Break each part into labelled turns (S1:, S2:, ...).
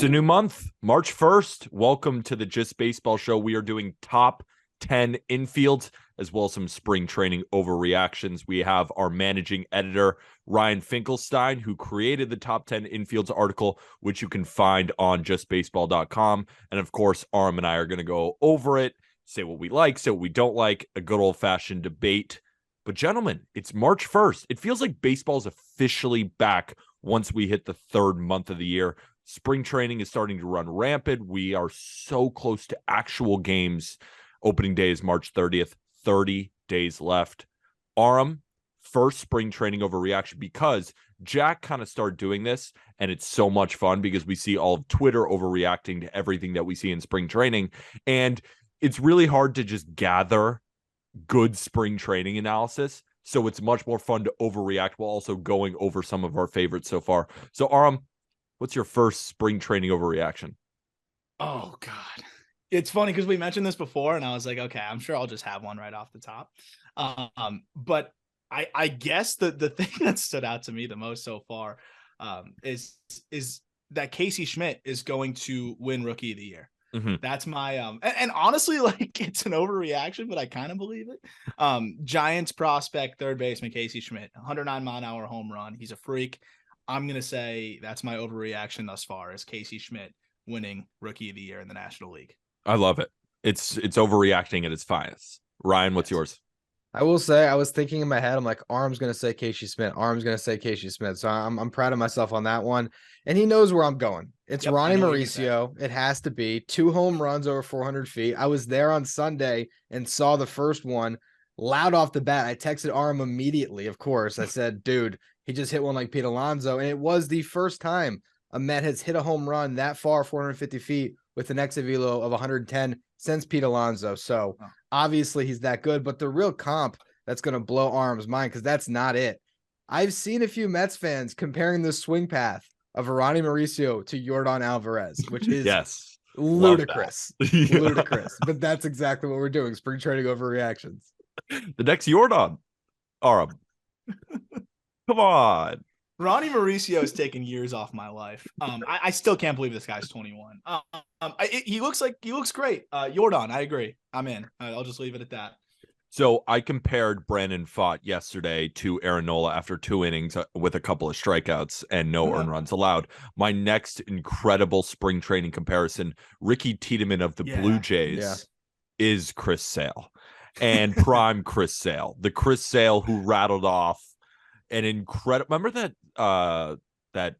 S1: It's a new month, March 1st. Welcome to the Just Baseball Show. We are doing top 10 infields as well as some spring training overreactions. We have our managing editor, Ryan Finkelstein, who created the top 10 infields article, which you can find on justbaseball.com. And of course, Aram and I are going to go over it, say what we like, say what we don't like, a good old-fashioned debate. But gentlemen, it's March 1st. It feels like baseball's officially back once we hit the third month of the year. Spring training is starting to run rampant. We are so close to actual games. Opening day is March 30th, 30 days left. Aram, first spring training overreaction, because Jack kind of started doing this, and it's so much fun because we see all of Twitter overreacting to everything that we see in spring training. And it's really hard to just gather good spring training analysis. So it's much more fun to overreact while also going over some of our favorites so far. So Aram, what's your first spring training overreaction?
S2: Oh, God. It's funny because we mentioned this before, and I was like, okay, I'm sure I'll just have one right off the top. But I guess the thing that stood out to me the most so far is that Casey Schmidt is going to win Rookie of the Year. Mm-hmm. That's my and honestly, like, it's an overreaction, but I kind of believe it. Giants prospect third baseman Casey Schmidt, 109-mile-an-hour home run. He's a freak. I'm gonna say that's my overreaction thus far, is Casey Schmidt winning Rookie of the Year in the National League.
S1: I love it. It's overreacting at its finest. Ryan, what's yours?
S3: I will say, I was thinking in my head, I'm like, Aram's going to say Casey Schmidt. Aram's going to say Casey Schmidt. So I'm proud of myself on that one. And he knows where I'm going. It's Ronnie Mauricio. It has to be 2 home runs over 400 feet. I was there on Sunday and saw the first one loud off the bat. I texted Aram immediately, of course. I said, dude, he just hit one like Pete Alonso. And it was the first time a Met has hit a home run that far, 450 feet, with an exit velo of 110 since Pete Alonso. So obviously he's that good, but the real comp that's going to blow Aram's mind, because that's not it. I've seen a few Mets fans comparing the swing path of Ronnie Mauricio to Yordan Alvarez, which is ludicrous. Ludicrous. But that's exactly what we're doing. Spring training overreactions.
S1: The next Yordan. Aram. Come on.
S2: Ronnie Mauricio has taken years off my life. I still can't believe this guy's 21. He looks great. Yordan, I agree. I'm in. I'll just leave it at that.
S1: So I compared Brandon Pfaadt yesterday to Aaron Nola after 2 innings with a couple of strikeouts and no earned runs allowed. My next incredible spring training comparison, Ricky Tiedemann of the Blue Jays is Chris Sale, and prime Chris Sale, the Chris Sale who rattled off an incredible. Remember that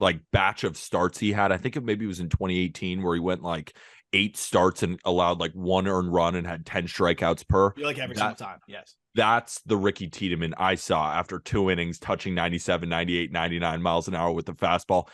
S1: like batch of starts he had? I think maybe it was in 2018 where he went like 8 starts and allowed like 1 earned run and had 10 strikeouts per.
S2: You're like every single time. Yes.
S1: That's the Ricky Tiedemann I saw after 2 innings, touching 97, 98, 99 miles an hour with the fastball.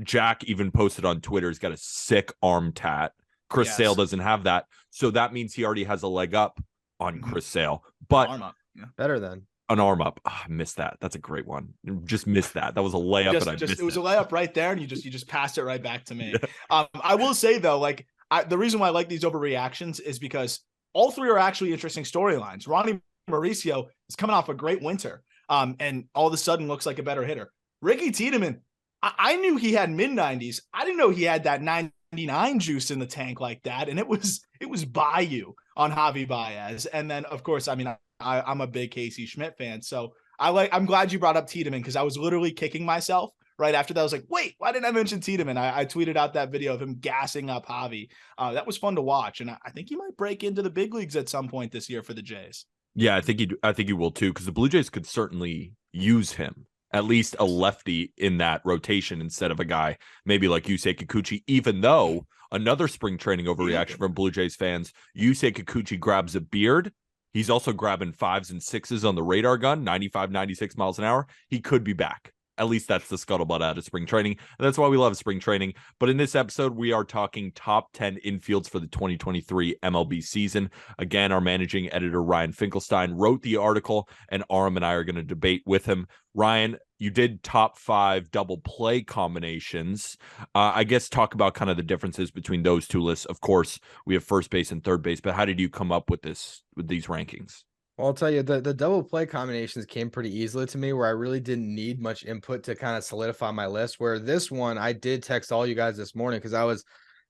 S1: Jack even posted on Twitter, he's got a sick arm tat. Chris Sale doesn't have that. So that means he already has a leg up on Chris Sale. But
S2: arm up. Yeah.
S3: Better than
S1: an arm up. Oh, I missed that. That's a great one. Just missed that. That was a layup.
S2: It was a layup right there, and you just passed it right back to me. Yeah. I will say though, like, the reason why I like these overreactions is because all 3 are actually interesting storylines. Ronnie Mauricio is coming off a great winter, and all of a sudden looks like a better hitter. Ricky Tiedemann, I knew he had mid-90s. I didn't know he had that 99 juice in the tank like that, and it was Bayou on Javi Baez. And then, of course, I mean, I'm a big Casey Schmidt fan, so I'm glad you brought up Tiedemann, because I was literally kicking myself right after that. I was like, wait, why didn't I mention Tiedemann? I tweeted out that video of him gassing up Javi. That was fun to watch, and I think he might break into the big leagues at some point this year for the Jays.
S1: Yeah, I think he will too, because the Blue Jays could certainly use him, at least a lefty in that rotation instead of a guy maybe like Yusei Kikuchi, even though another spring training overreaction from Blue Jays fans, Yusei Kikuchi grabs a beard. He's also grabbing 5s and 6s on the radar gun, 95, 96 miles an hour. He could be back. At least that's the scuttlebutt out of spring training. And that's why we love spring training. But in this episode, we are talking top 10 infields for the 2023 MLB season. Again, our managing editor, Ryan Finkelstein, wrote the article, and Aram and I are going to debate with him. Ryan, you did top 5 double play combinations. I guess talk about kind of the differences between those 2 lists. Of course, we have first base and third base, but how did you come up with these rankings?
S3: Well, I'll tell you, the double play combinations came pretty easily to me where I really didn't need much input to kind of solidify my list. Where this one, I did text all you guys this morning because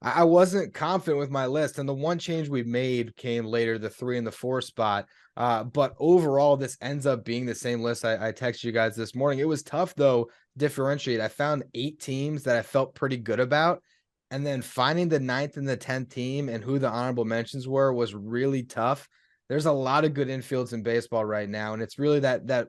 S3: I wasn't confident with my list. And the one change we made came later, the 3 and the 4 spot. But overall, this ends up being the same list I texted you guys this morning. It was tough though, differentiate. I found 8 teams that I felt pretty good about. And then finding the 9th and the 10th team and who the honorable mentions were was really tough. There's a lot of good infields in baseball right now, and it's really that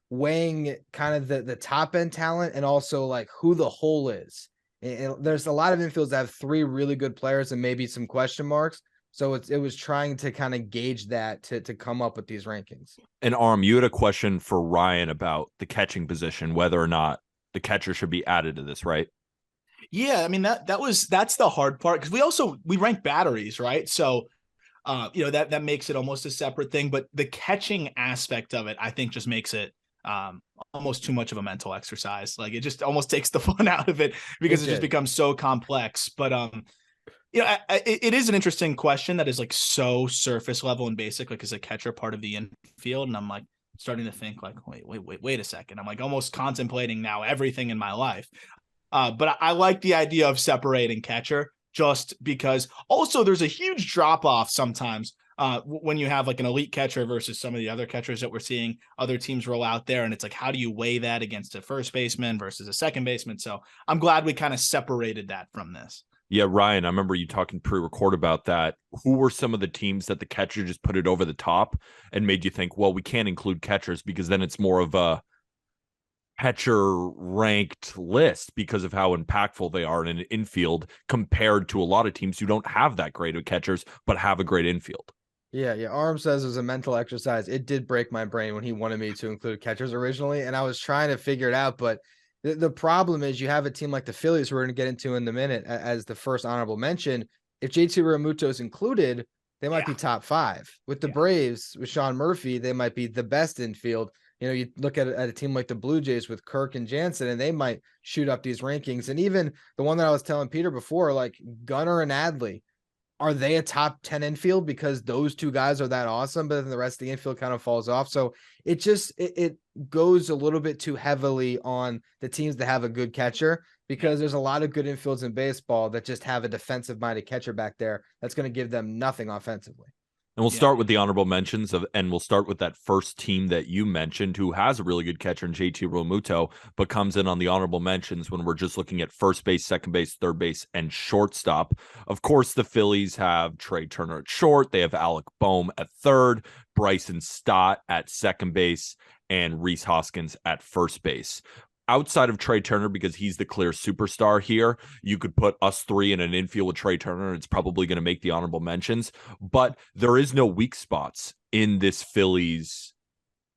S3: weighing kind of the top end talent and also like who the whole is. And there's a lot of infields that have 3 really good players and maybe some question marks. So it was trying to kind of gauge that to come up with these rankings.
S1: And Arm, you had a question for Ryan about the catching position, whether or not the catcher should be added to this, right?
S2: Yeah, I mean that's the hard part because we rank batteries, right? So that makes it almost a separate thing, but the catching aspect of it, I think, just makes it almost too much of a mental exercise. Like it just almost takes the fun out of it because it just becomes so complex. But it is an interesting question that is like so surface level and basic, like is a catcher part of the infield? And I'm like starting to think like, wait a second. I'm like almost contemplating now everything in my life. But I like the idea of separating catcher just because also there's a huge drop off sometimes when you have like an elite catcher versus some of the other catchers that we're seeing other teams roll out there. And it's like, how do you weigh that against a first baseman versus a second baseman? So I'm glad we kind of separated that from this.
S1: Yeah, Ryan, I remember you talking pre-record about that. Who were some of the teams that the catcher just put it over the top and made you think, well, we can't include catchers because then it's more of a catcher ranked list because of how impactful they are in an infield compared to a lot of teams who don't have that great of catchers but have a great infield.
S3: Yeah. Arm says it was a mental exercise. It did break my brain when he wanted me to include catchers originally, and I was trying to figure it out. But the problem is you have a team like the Phillies, who we're going to get into in a minute as the first honorable mention. If JT Realmuto is included, they might be top 5. With the Braves, with Sean Murphy, they might be the best infield. You look at a team like the Blue Jays with Kirk and Jansen, and they might shoot up these rankings. And even the one that I was telling Peter before, like Gunnar and Adley, are they a top 10 infield because those 2 guys are that awesome, but then the rest of the infield kind of falls off. So it goes a little bit too heavily on the teams that have a good catcher because there's a lot of good infields in baseball that just have a defensive minded catcher back there that's going to give them nothing offensively.
S1: And we'll start with the honorable mentions and we'll start with that first team that you mentioned who has a really good catcher in JT Realmuto, but comes in on the honorable mentions when we're just looking at first base, second base, third base, and shortstop. Of course, the Phillies have Trey Turner at short. They have Alec Boehm at third, Bryson Stott at second base, and Rhys Hoskins at first base. Outside of Trey Turner, because he's the clear superstar here, you could put us 3 in an infield with Trey Turner, and it's probably going to make the honorable mentions. But there is no weak spots in this Phillies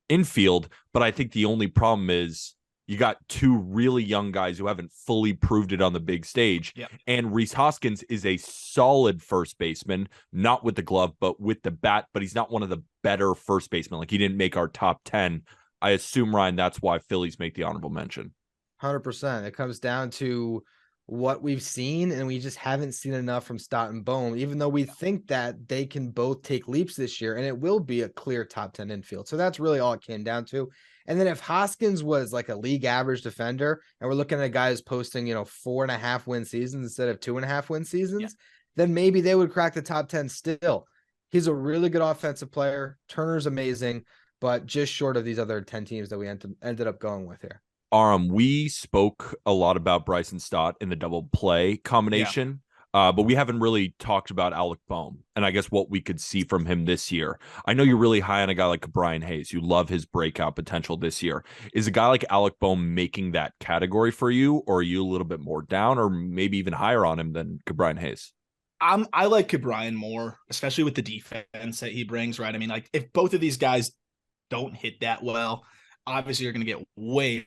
S1: infield. But I think the only problem is you got 2 really young guys who haven't fully proved it on the big stage.
S2: Yep.
S1: And Rhys Hoskins is a solid first baseman, not with the glove, but with the bat. But he's not one of the better first basemen. Like he didn't make our top 10. I assume, Ryan, that's why Phillies make the honorable mention.
S3: 100%. It comes down to what we've seen, and we just haven't seen enough from Stott and Boehm, even though we think that they can both take leaps this year, and it will be a clear top 10 infield. So that's really all it came down to. And then if Hoskins was like a league average defender, and we're looking at a guy who's posting, 4.5 win seasons instead of 2.5 win seasons, then maybe they would crack the top 10 still. He's a really good offensive player. Turner's amazing, but just short of these other 10 teams that we ended up going with here.
S1: We spoke a lot about Bryson Stott in the double play combination, but we haven't really talked about Alec Boehm and I guess what we could see from him this year. I know you're really high on a guy like Brian Hayes. You love his breakout potential this year. Is a guy like Alec Boehm making that category for you, or are you a little bit more down or maybe even higher on him than Brian Hayes?
S2: I like Brian more, especially with the defense that he brings, right? I mean, like if both of these guys don't hit that well, obviously you're going to get way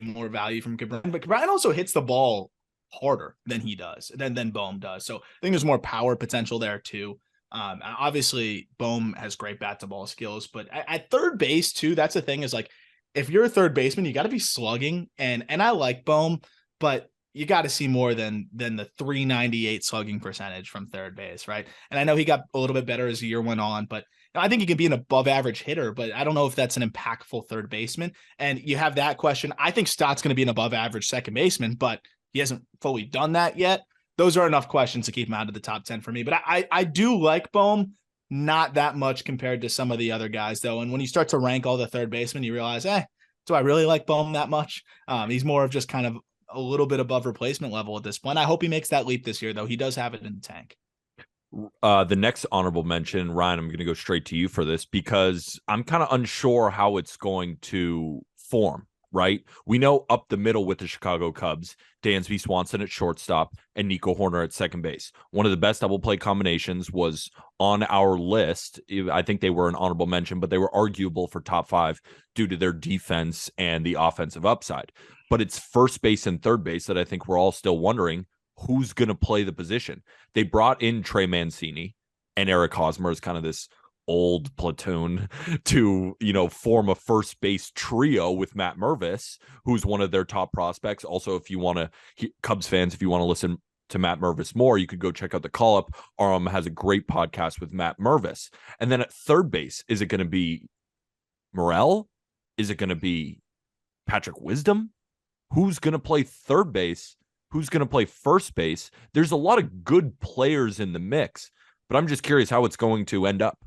S2: more value from Cabrera, but Cabrera also hits the ball harder than he does, than Boehm does. So I think there's more power potential there too. Obviously Boehm has great bat to ball skills, but at third base too, that's the thing is like, if you're a third baseman, you got to be slugging, and I like Boehm, but you got to see more than the 398 slugging percentage from third base, right? And I know he got a little bit better as the year went on, but I think he can be an above average hitter, but I don't know if that's an impactful third baseman. And you have that question. I think Stott's going to be an above average second baseman, but he hasn't fully done that yet. Those are enough questions to keep him out of the top 10 for me. But I do like Bohm, not that much compared to some of the other guys, though. And when you start to rank all the third basemen, you realize, do I really like Bohm that much? He's more of just kind of a little bit above replacement level at this point. I hope he makes that leap this year, though. He does have it in the tank.
S1: The next honorable mention, Ryan, I'm going to go straight to you for this because I'm kind of unsure how it's going to form, right? We know up the middle with the Chicago Cubs, Dansby Swanson at shortstop and Nico Horner at second base. One of the best double play combinations was on our list. I think they were an honorable mention, but they were arguable for top 5 due to their defense and the offensive upside. But it's first base and third base that I think we're all still wondering who's going to play the position. They brought in Trey Mancini and Eric Hosmer as kind of this old platoon to, form a first base trio with Matt Mervis, who's one of their top prospects. Also, if you want to, Cubs fans, if you want to listen to Matt Mervis more, you could go check out the Call Up. Has a great podcast with Matt Mervis. And then at third base, is it going to be Morel? Is it going to be Patrick Wisdom? Who's going to play third base? Who's going to play first base? There's a lot of good players in the mix, but I'm just curious how it's going to end up.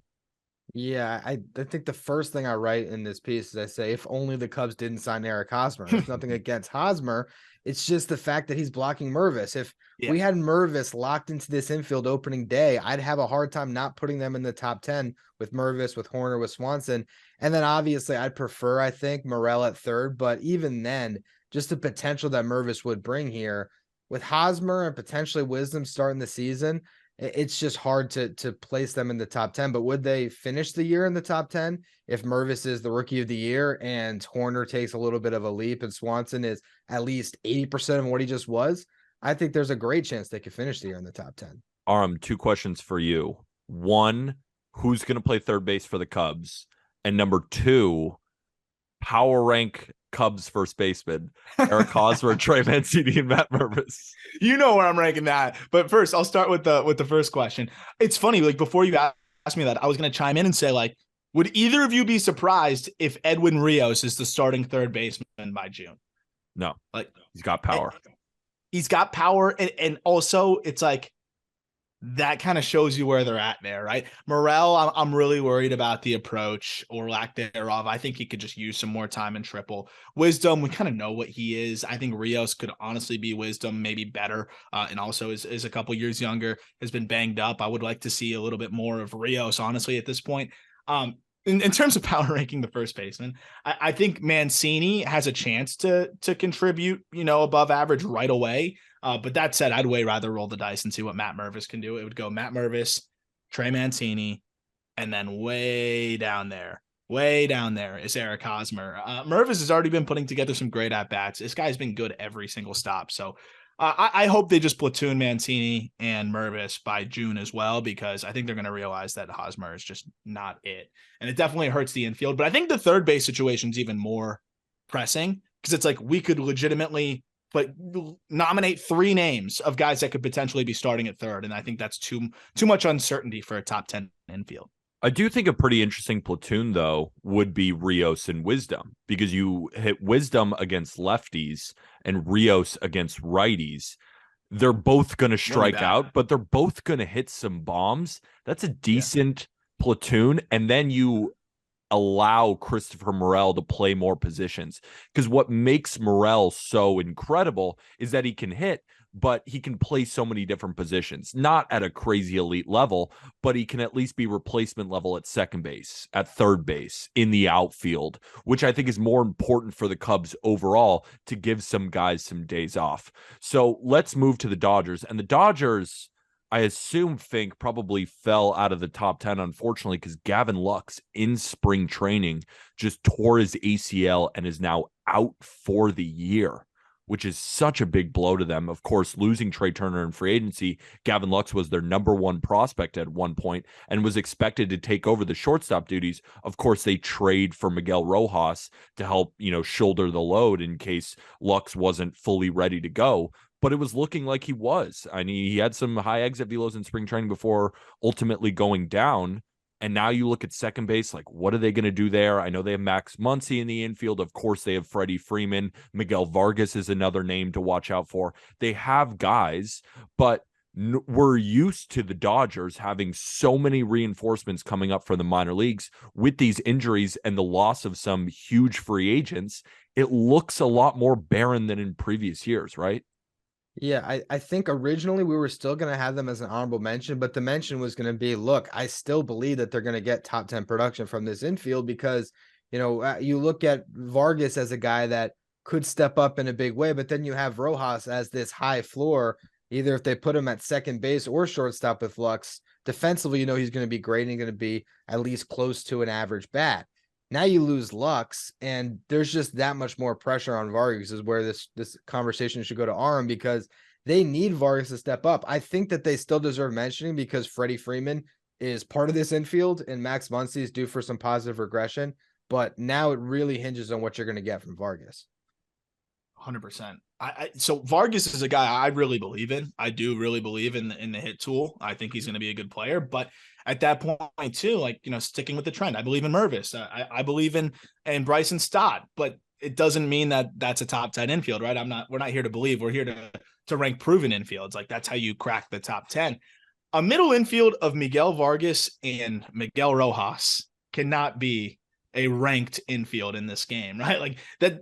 S3: Yeah, I think the first thing I write in this piece is I say, if only the Cubs didn't sign Eric Hosmer. It's nothing against Hosmer. It's just the fact that he's blocking Mervis. If we had Mervis locked into this infield opening day, I'd have a hard time not putting them in the top 10 with Mervis, with Horner, with Swanson. And then obviously I'd prefer, I think, Morel at third. But even then, just the potential that Mervis would bring here with Hosmer and potentially Wisdom starting the season, it's just hard to place them in the top 10. But would they finish the year in the top 10 if Mervis is the rookie of the year and Horner takes a little bit of a leap and Swanson is at least 80% of what he just was? I think there's a great chance they could finish the year in the top 10.
S1: 2 questions for you. 1, who's going to play third base for the Cubs? And number 2, power rank Cubs first baseman Eric Hosmer, Trey Mancini, and Matt Mervis.
S2: You know where I'm ranking that. But first, I'll start with the first question. It's funny, like before you asked me that, I was going to chime in and say, like, would either of you be surprised if Edwin Rios is the starting third baseman by June?
S1: No, like he's got power.
S2: He's got power, and also it's like that kind of shows you where they're at there, right? Morel, I'm really worried about the approach or lack thereof. I think he could just use some more time in triple. Wisdom, we kind of know what he is. I think Rios could honestly be Wisdom, maybe better, and also is a couple years younger, has been banged up. I would like to see a little bit more of Rios, honestly, at this point. In terms of power ranking the first baseman, I think Mancini has a chance to contribute, above average right away. But that said, I'd way rather roll the dice and see what Matt Mervis can do. It would go Matt Mervis, Trey Mancini, and then way down there is Eric Hosmer. Mervis has already been putting together some great at-bats. This guy's been good every single stop. So I hope they just platoon Mancini and Mervis by June as well, because I think they're going to realize that Hosmer is just not it. And it definitely hurts the infield. But I think the third base situation is even more pressing because it's like we could legitimately nominate 3 names of guys that could potentially be starting at third. And I think that's too much uncertainty for a top 10 infield.
S1: I do think a pretty interesting platoon, though, would be Rios and Wisdom, because you hit Wisdom against lefties and Rios against righties. They're both going to strike out, but they're both going to hit some bombs. That's a decent platoon. And then you allow Christopher Morel to play more positions, because what makes Morel so incredible is that he can hit, but he can play so many different positions, not at a crazy elite level, but he can at least be replacement level at second base, at third base, in the outfield, which I think is more important for the Cubs overall to give some guys some days off. So let's move to the Dodgers. And the Dodgers, I assume Fink probably fell out of the top 10, unfortunately, because Gavin Lux in spring training just tore his ACL and is now out for the year, which is such a big blow to them. Of course, losing Trey Turner in free agency, Gavin Lux was their number 1 prospect at one point and was expected to take over the shortstop duties. Of course, they trade for Miguel Rojas to help, shoulder the load in case Lux wasn't fully ready to go. But it was looking like he was. I mean, he had some high exit velos in spring training before ultimately going down. And now you look at second base, like, what are they going to do there? I know they have Max Muncy in the infield. Of course, they have Freddie Freeman. Miguel Vargas is another name to watch out for. They have guys, but we're used to the Dodgers having so many reinforcements coming up from the minor leagues. With these injuries and the loss of some huge free agents, it looks a lot more barren than in previous years, right?
S3: Yeah, I think originally we were still going to have them as an honorable mention, but the mention was going to be, look, I still believe that they're going to get top 10 production from this infield because, you look at Vargas as a guy that could step up in a big way, but then you have Rojas as this high floor, either if they put him at second base or shortstop with Lux. Defensively, he's going to be great and going to be at least close to an average bat. Now you lose Lux, and there's just that much more pressure on Vargas, is where this conversation should go to Aram, because they need Vargas to step up. I think that they still deserve mentioning because Freddie Freeman is part of this infield, and Max Muncy is due for some positive regression. But now it really hinges on what you're going to get from Vargas.
S2: 100%. So Vargas is a guy I really believe in. I do really believe in the hit tool. I think he's going to be a good player, but at that point too, like, sticking with the trend, I believe in Mervis. I believe in Bryson Stott, but it doesn't mean that that's a top 10 infield, right? We're not here to believe. We're here to rank proven infields. Like, that's how you crack the top 10. A middle infield of Miguel Vargas and Miguel Rojas cannot be a ranked infield in this game, right? Like, that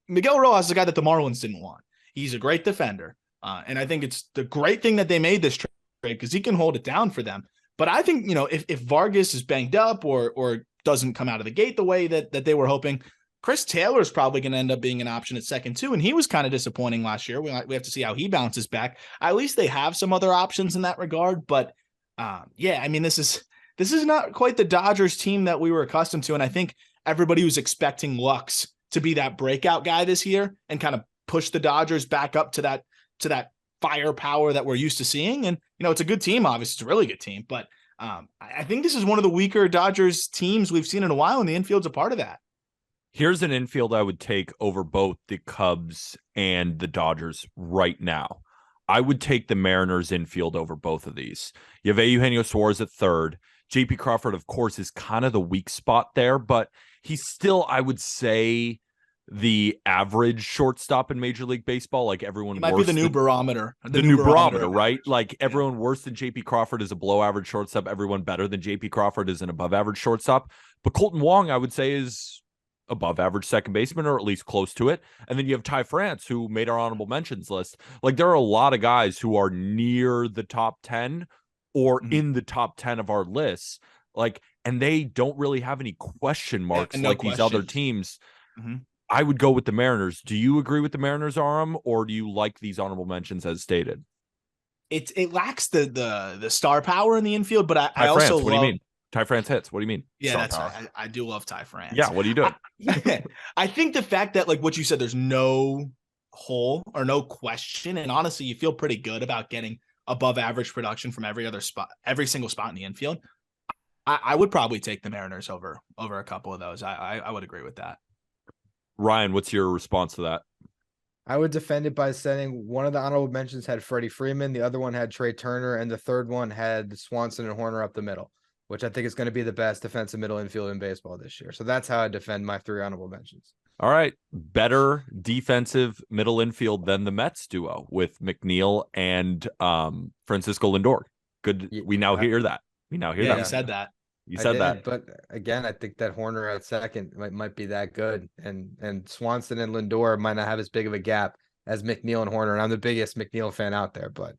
S2: Miguel Rojas is a guy that the Marlins didn't want. He's a great defender. And I think it's the great thing that they made this trade, because he can hold it down for them. But I think, if Vargas is banged up or doesn't come out of the gate the way that they were hoping, Chris Taylor is probably going to end up being an option at second too. And he was kind of disappointing last year. We have to see how he bounces back. At least they have some other options in that regard. But this is not quite the Dodgers team that we were accustomed to. And I think everybody was expecting Lux to be that breakout guy this year and kind of push the Dodgers back up to that firepower that we're used to seeing. And, it's a good team. Obviously, it's a really good team. But I think this is one of the weaker Dodgers teams we've seen in a while, and the infield's a part of that.
S1: Here's an infield I would take over both the Cubs and the Dodgers right now. I would take the Mariners infield over both of these. You have Eugenio Suarez at third. J.P. Crawford, of course, is kind of the weak spot there, but he's still, I would say, the average shortstop in Major League Baseball. Like, everyone
S2: he might be the new barometer.
S1: The new barometer, right? Like, everyone worse than J.P. Crawford is a below average shortstop. Everyone better than J.P. Crawford is an above average shortstop. But Colton Wong, I would say, is above average second baseman, or at least close to it. And then you have Ty France, who made our honorable mentions list. Like, there are a lot of guys who are near the top 10 or in the top 10 of our lists. Like, and they don't really have any question marks these other teams. I would go with the Mariners. Do you agree with the Mariners, Aram, or do you like these honorable mentions as stated?
S2: It lacks the star power in the infield, but I also love.
S1: What do you mean? Ty France hits. What do you mean?
S2: Yeah, I do love Ty France.
S1: Yeah, what are you doing?
S2: I think the fact that, like what you said, there's no hole or no question, and honestly, you feel pretty good about getting above average production from every single spot in the infield. I would probably take the Mariners over a couple of those. I would agree with that.
S1: Ryan, what's your response to that?
S3: I would defend it by saying one of the honorable mentions had Freddie Freeman, the other one had Trey Turner, and the third one had Swanson and Horner up the middle, which I think is going to be the best defensive middle infield in baseball this year. So that's how I defend my three honorable mentions.
S1: All right. Better defensive middle infield than the Mets duo with McNeil and Francisco Lindor. Good. We now hear that. that.
S2: You said that.
S1: You said that.
S3: But again, I think that Horner at second might be that good. And Swanson and Lindor might not have as big of a gap as McNeil and Horner. And I'm the biggest McNeil fan out there. But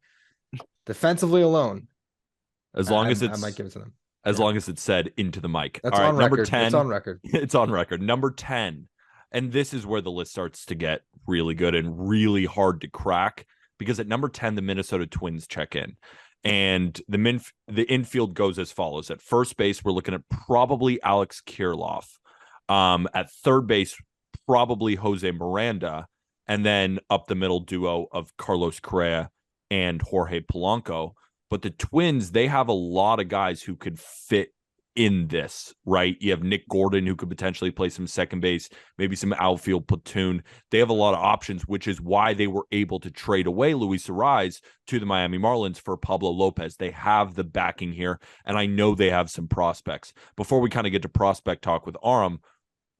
S3: defensively alone,
S1: as long as
S3: I might give it to them.
S1: As long as it's said into the mic.
S3: That's
S1: all right,
S3: on
S1: number
S3: record.
S1: 10.
S3: It's on record.
S1: It's on record. Number 10. And this is where the list starts to get really good and really hard to crack, because at number 10, the Minnesota Twins check in. And the infield goes as follows. At first base, we're looking at probably Alex Kirilloff. At third base, probably Jose Miranda. And then up the middle duo of Carlos Correa and Jorge Polanco. But the Twins, they have a lot of guys who could fit in this, right? You have Nick Gordon, who could potentially play some second base, maybe some outfield platoon. They have a lot of options, which is why they were able to trade away Luis Arraez to the Miami Marlins for Pablo Lopez. They have the backing here, and I know they have some prospects. Before we kind of get to prospect talk with Aram,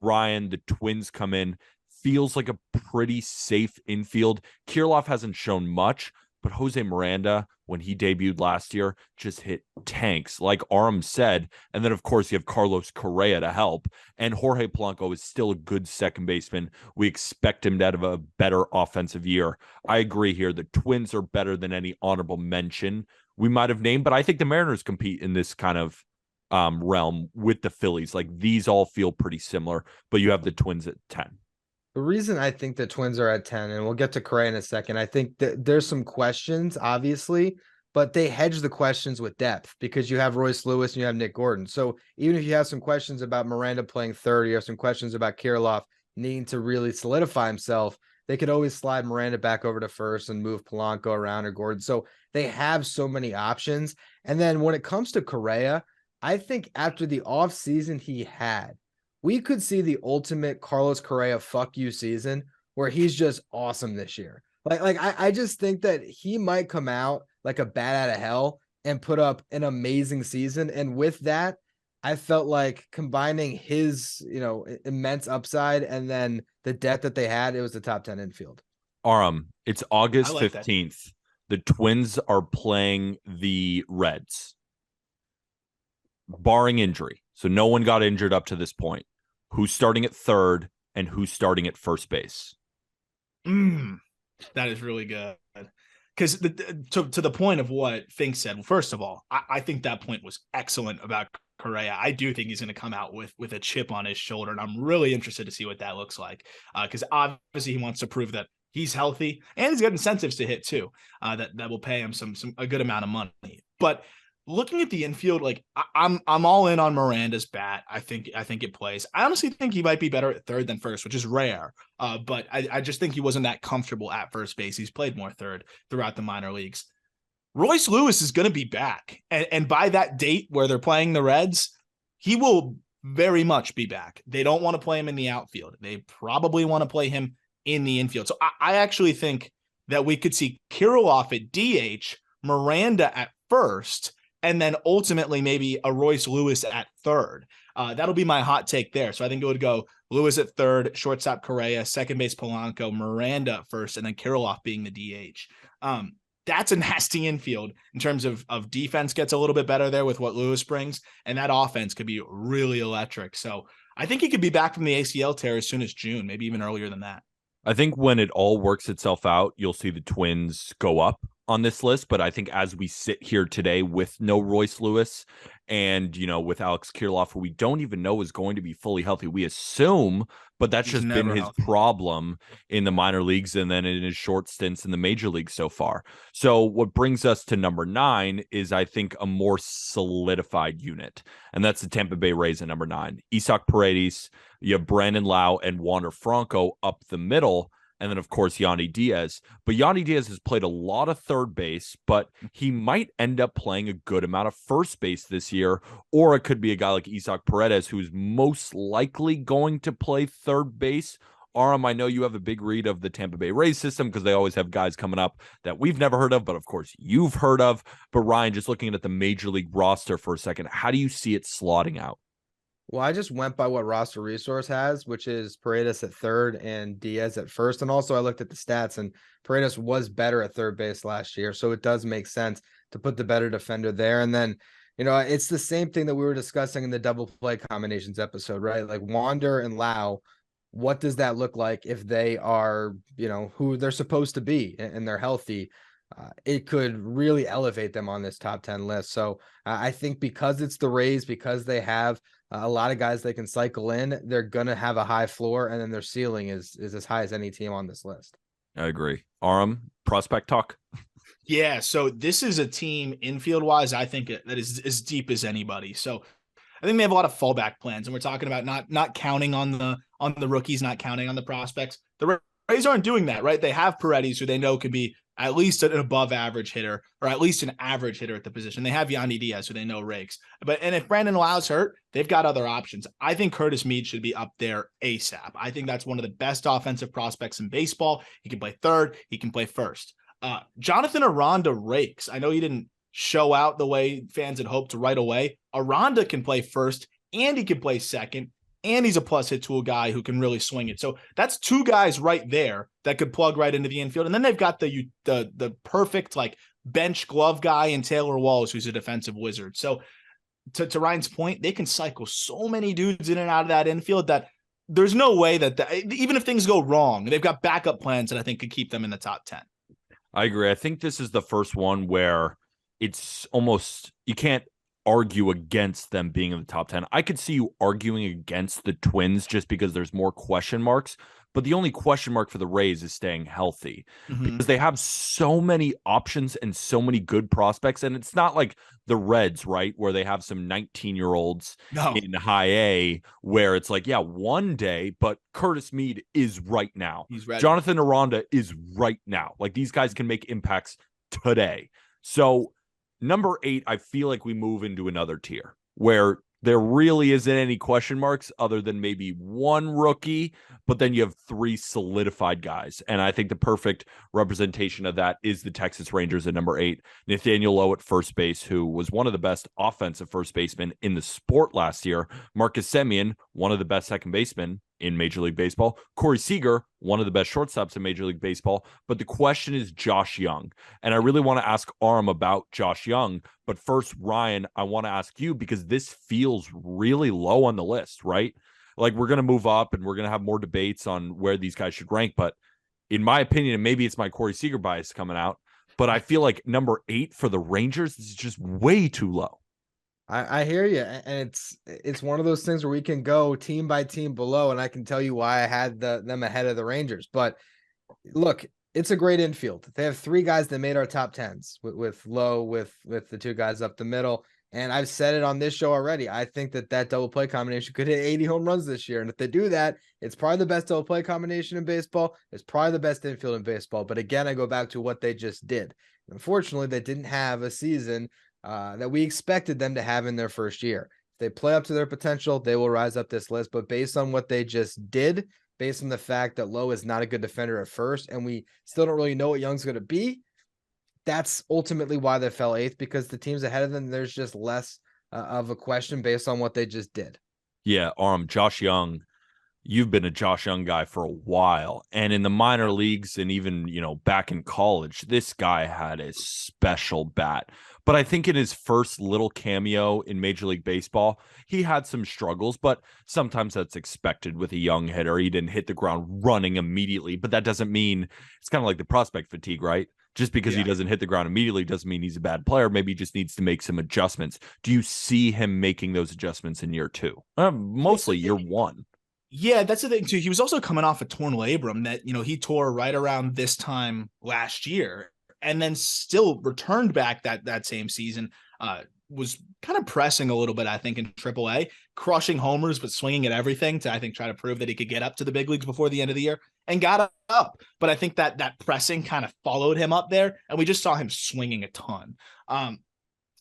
S1: Ryan, the Twins come in, feels like a pretty safe infield. Kirilloff hasn't shown much, but Jose Miranda, when he debuted last year, just hit tanks, like Aram said. And then, of course, you have Carlos Correa to help. And Jorge Polanco is still a good second baseman. We expect him to have a better offensive year. I agree here. The Twins are better than any honorable mention we might have named, but I think the Mariners compete in this kind of realm with the Phillies. Like, these all feel pretty similar, but you have the Twins at 10.
S3: The reason I think the Twins are at 10, and we'll get to Correa in a second, I think that there's some questions, obviously, but they hedge the questions with depth because you have Royce Lewis and you have Nick Gordon. So even if you have some questions about Miranda playing third, you have some questions about Kirilloff needing to really solidify himself, they could always slide Miranda back over to first and move Polanco around or Gordon. So they have so many options. And then when it comes to Correa, I think after the offseason he had, we could see the ultimate Carlos Correa fuck you season where he's just awesome this year. I just think that he might come out like a bat out of hell and put up an amazing season. And with that, I felt like combining his, immense upside and then the depth that they had, it was the top 10 infield.
S1: It's August 15th. The Twins are playing the Reds, barring injury. So no one got injured up to this point. Who's starting at third and who's starting at first base?
S2: That is really good. Because to the point of what Fink said, first of all, I think that point was excellent about Correa. I do think he's going to come out with a chip on his shoulder, and I'm really interested to see what that looks like. Because obviously he wants to prove that he's healthy, and he's got incentives to hit too. That will pay him a good amount of money. But looking at the infield, like I'm all in on Miranda's bat. I think it plays. I honestly think he might be better at third than first, which is rare. But I just think he wasn't that comfortable at first base. He's played more third throughout the minor leagues. Royce Lewis is going to be back. And by that date where they're playing the Reds, he will very much be back. They don't want to play him in the outfield. They probably want to play him in the infield. So I actually think that we could see Kirilloff at DH, Miranda at first, and then ultimately maybe a Royce Lewis at third. That'll be my hot take there. So I think it would go Lewis at third, shortstop Correa, second base Polanco, Miranda at first, and then Kirilloff being the DH. That's a nasty infield in terms of defense gets a little bit better there with what Lewis brings, and that offense could be really electric. So I think he could be back from the ACL tear as soon as June, maybe even earlier than that.
S1: I think when it all works itself out, you'll see the Twins go up on this list. But I think as we sit here today with no Royce Lewis and, with Alex Kirilloff, who we don't even know is going to be fully healthy, we assume, but that's just been his problem in the minor leagues and then in his short stints in the major leagues so far. So what brings us to number 9 is, I think, a more solidified unit, and that's the Tampa Bay Rays at number 9. Isaac Paredes, you have Brandon Lau and Wander Franco up the middle, and then, of course, Yandy Diaz. But Yandy Diaz has played a lot of third base, but he might end up playing a good amount of first base this year, or it could be a guy like Isaac Paredes, who's most likely going to play third base. Aram, I know you have a big read of the Tampa Bay Rays system because they always have guys coming up that we've never heard of, but of course you've heard of. But Ryan, just looking at the major league roster for a second, how do you see it slotting out?
S3: Well, I just went by what Roster Resource has, which is Paredes at third and Diaz at first. And also I looked at the stats, and Paredes was better at third base last year. So it does make sense to put the better defender there. And then, it's the same thing that we were discussing in the double play combinations episode, right? Like Wander and Lau, what does that look like if they are, who they're supposed to be and they're healthy? It could really elevate them on this top 10 list. So I think because it's the Rays, because they have a lot of guys they can cycle in, they're going to have a high floor, and then their ceiling is as high as any team on this list.
S1: I agree. Aram, prospect talk?
S2: Yeah, so this is a team infield-wise, I think that is as deep as anybody. So I think they have a lot of fallback plans, and we're talking about not counting on the rookies, not counting on the prospects. The Rays aren't doing that, right? They have Paredes, who they know could be at least an above average hitter, or at least an average hitter at the position. They have Yandy Diaz, who they know rakes. And if Brandon Lau's hurt, they've got other options. I think Curtis Mead should be up there ASAP. I think that's one of the best offensive prospects in baseball. He can play third. He can play first. Jonathan Aranda rakes. I know he didn't show out the way fans had hoped right away. Aranda can play first, and he can play second. And he's a plus hit tool guy who can really swing it. So that's two guys right there that could plug right into the infield. And then they've got the perfect like bench glove guy in Taylor Walls, who's a defensive wizard. So to Ryan's point, they can cycle so many dudes in and out of that infield that there's no way that even if things go wrong, they've got backup plans that I think could keep them in the top 10.
S1: I agree. I think this is the first one where it's almost, you can't argue against them being in the top 10. I could see you arguing against the Twins just because there's more question marks, but the only question mark for the Rays is staying healthy because they have so many options and so many good prospects. And it's not like the Reds, right, where they have some 19-year-olds in high A where it's like, yeah, one day, but Curtis Mead is right now.
S2: He's ready.
S1: Jonathan Aranda is right now. Like, these guys can make impacts today. So number 8, I feel like we move into another tier where there really isn't any question marks other than maybe one rookie, but then you have 3 solidified guys. And I think the perfect representation of that is the Texas Rangers at number 8. Nathaniel Lowe at first base, who was one of the best offensive first basemen in the sport last year. Marcus Semien, one of the best second basemen in Major League Baseball. Corey Seager, one of the best shortstops in Major League Baseball. But the question is Josh Young. And I really want to ask Aram about Josh Young. But first, Ryan, I want to ask you, because this feels really low on the list, right? Like, we're going to move up and we're going to have more debates on where these guys should rank. But in my opinion, and maybe it's my Corey Seager bias coming out, but I feel like number 8 for the Rangers is just way too low.
S3: I hear you, and it's one of those things where we can go team by team below, and I can tell you why I had them ahead of the Rangers. But look, it's a great infield. They have 3 guys that made our top 10s with Lowe, with the 2 guys up the middle. And I've said it on this show already. I think that double play combination could hit 80 home runs this year. And if they do that, it's probably the best double play combination in baseball. It's probably the best infield in baseball. But again, I go back to what they just did. Unfortunately, they didn't have a season that we expected them to have in their first year. If they play up to their potential, they will rise up this list. But based on what they just did, based on the fact that Lowe is not a good defender at first, and we still don't really know what Young's going to be, that's ultimately why they fell 8th, because the teams ahead of them, there's just less of a question based on what they just did.
S1: Yeah, Josh Young, you've been a Josh Young guy for a while. And in the minor leagues and even, back in college, this guy had a special bat. But I think in his first little cameo in Major League Baseball, he had some struggles, but sometimes that's expected with a young hitter. He didn't hit the ground running immediately, but that doesn't mean, it's kind of like the prospect fatigue, right? Just because he doesn't hit the ground immediately doesn't mean he's a bad player. Maybe he just needs to make some adjustments. Do you see him making those adjustments in year 2? Mostly year 1.
S2: Yeah, that's the thing too. He was also coming off a torn labrum that, he tore right around this time last year, and then still returned back that same season. Was kind of pressing a little bit, I think, in AAA, crushing homers, but swinging at everything to, I think, try to prove that he could get up to the big leagues before the end of the year, and got up. But I think that pressing kind of followed him up there, and we just saw him swinging a ton.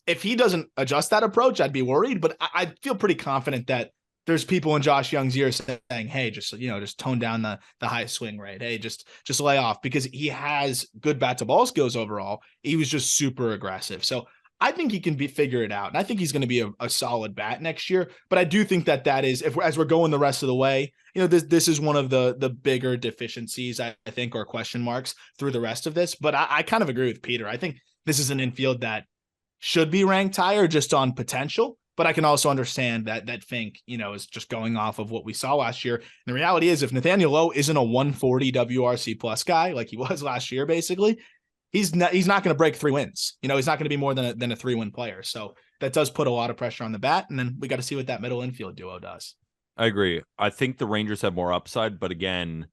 S2: If he doesn't adjust that approach, I'd be worried, but I feel pretty confident that there's people in Josh Young's ear saying, hey, just tone down the high swing rate. Hey, just lay off, because he has good bat to ball skills overall. He was just super aggressive. So I think he can figure it out. And I think he's going to be a solid bat next year. But I do think that is, as we're going the rest of the way, this is one of the bigger deficiencies, I think, or question marks through the rest of this. But I kind of agree with Peter. I think this is an infield that should be ranked higher just on potential. But I can also understand that Fink, is just going off of what we saw last year. And the reality is, if Nathaniel Lowe isn't a 140 WRC plus guy like he was last year, basically, he's not going to break 3 wins. He's not going to be more than a 3-win player. So that does put a lot of pressure on the bat. And then we got to see what that middle infield duo does.
S1: I agree. I think the Rangers have more upside, but again,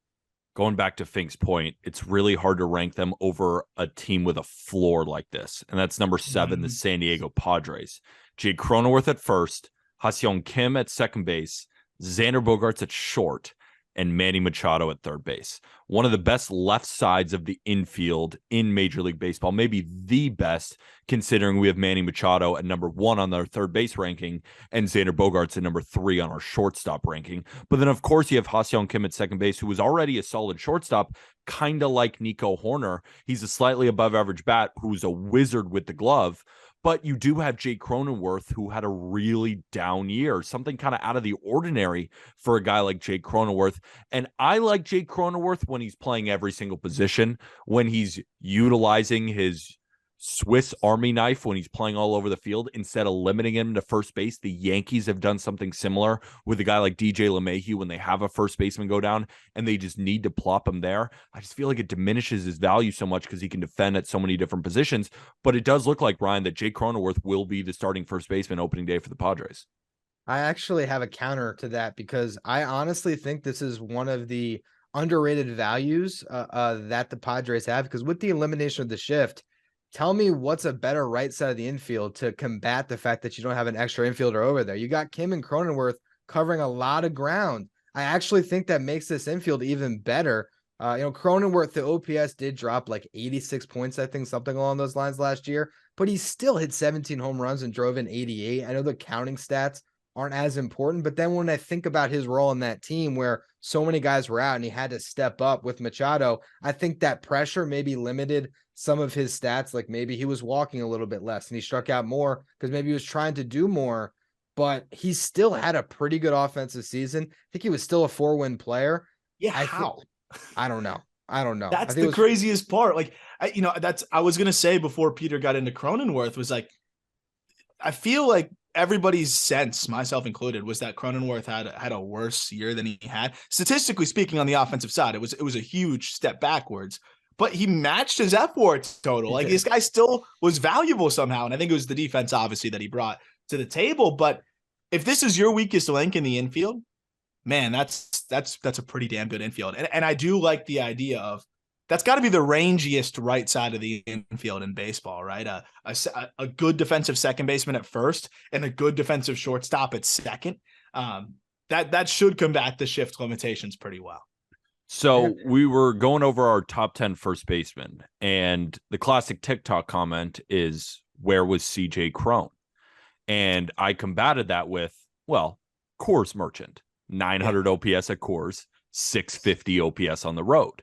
S1: going back to Fink's point, it's really hard to rank them over a team with a floor like this. And that's number 7, the San Diego Padres. Jake Cronenworth at first, Ha-Seong Kim at second base, Xander Bogaerts at short, and Manny Machado at third base. One of the best left sides of the infield in Major League Baseball, maybe the best, considering we have Manny Machado at number 1 on their third base ranking and Xander Bogaerts at number 3 on our shortstop ranking. But then, of course, you have Ha-Seong Kim at second base, who was already a solid shortstop, kind of like Nico Horner. He's a slightly above average bat who's a wizard with the glove. But you do have Jake Cronenworth, who had a really down year, something kind of out of the ordinary for a guy like Jake Cronenworth. And I like Jake Cronenworth when he's playing every single position, when he's utilizing his Swiss Army knife, when he's playing all over the field instead of limiting him to first base. The Yankees have done something similar with a guy like DJ LeMahieu when they have a first baseman go down and they just need to plop him there. I just feel like it diminishes his value so much because he can defend at so many different positions. But it does look like, Ryan, that Jake Cronenworth will be the starting first baseman opening day for the Padres.
S3: I actually have a counter to that because I honestly think this is one of the underrated values that the Padres have, because with the elimination of the shift, tell me what's a better right side of the infield to combat the fact that you don't have an extra infielder over there. You got Kim and Cronenworth covering a lot of ground. I actually think that makes this infield even better. Cronenworth, the OPS did drop like 86 points, I think, something along those lines last year, but he still hit 17 home runs and drove in 88. I know the counting stats aren't as important, but then when I think about his role in that team where so many guys were out and he had to step up with Machado, I think that pressure maybe limited some of his stats. Like maybe he was walking a little bit less and he struck out more because maybe he was trying to do more, but he still had a pretty good offensive season. I think he was still a 4-win player.
S2: Yeah, how?
S3: I don't know.
S2: That's the craziest part. Like, I was going to say before Peter got into Cronenworth was like, I feel like everybody's sense, myself included, was that Cronenworth had a worse year than he had. Statistically speaking, on the offensive side, it was a huge step backwards, but he matched his F-WARS total. Like this guy still was valuable somehow. And I think it was the defense, obviously, that he brought to the table. But if this is your weakest link in the infield, man, that's a pretty damn good infield. And I do like the idea of that's got to be the rangiest right side of the infield in baseball, right? A good defensive second baseman at first and a good defensive shortstop at second. That should combat the shift limitations pretty well.
S1: So we were going over our top 10 first basemen, and the classic TikTok comment is, where was CJ Cron? And I combated that with, well, Coors Merchant, 900 OPS at Coors, 650 OPS on the road.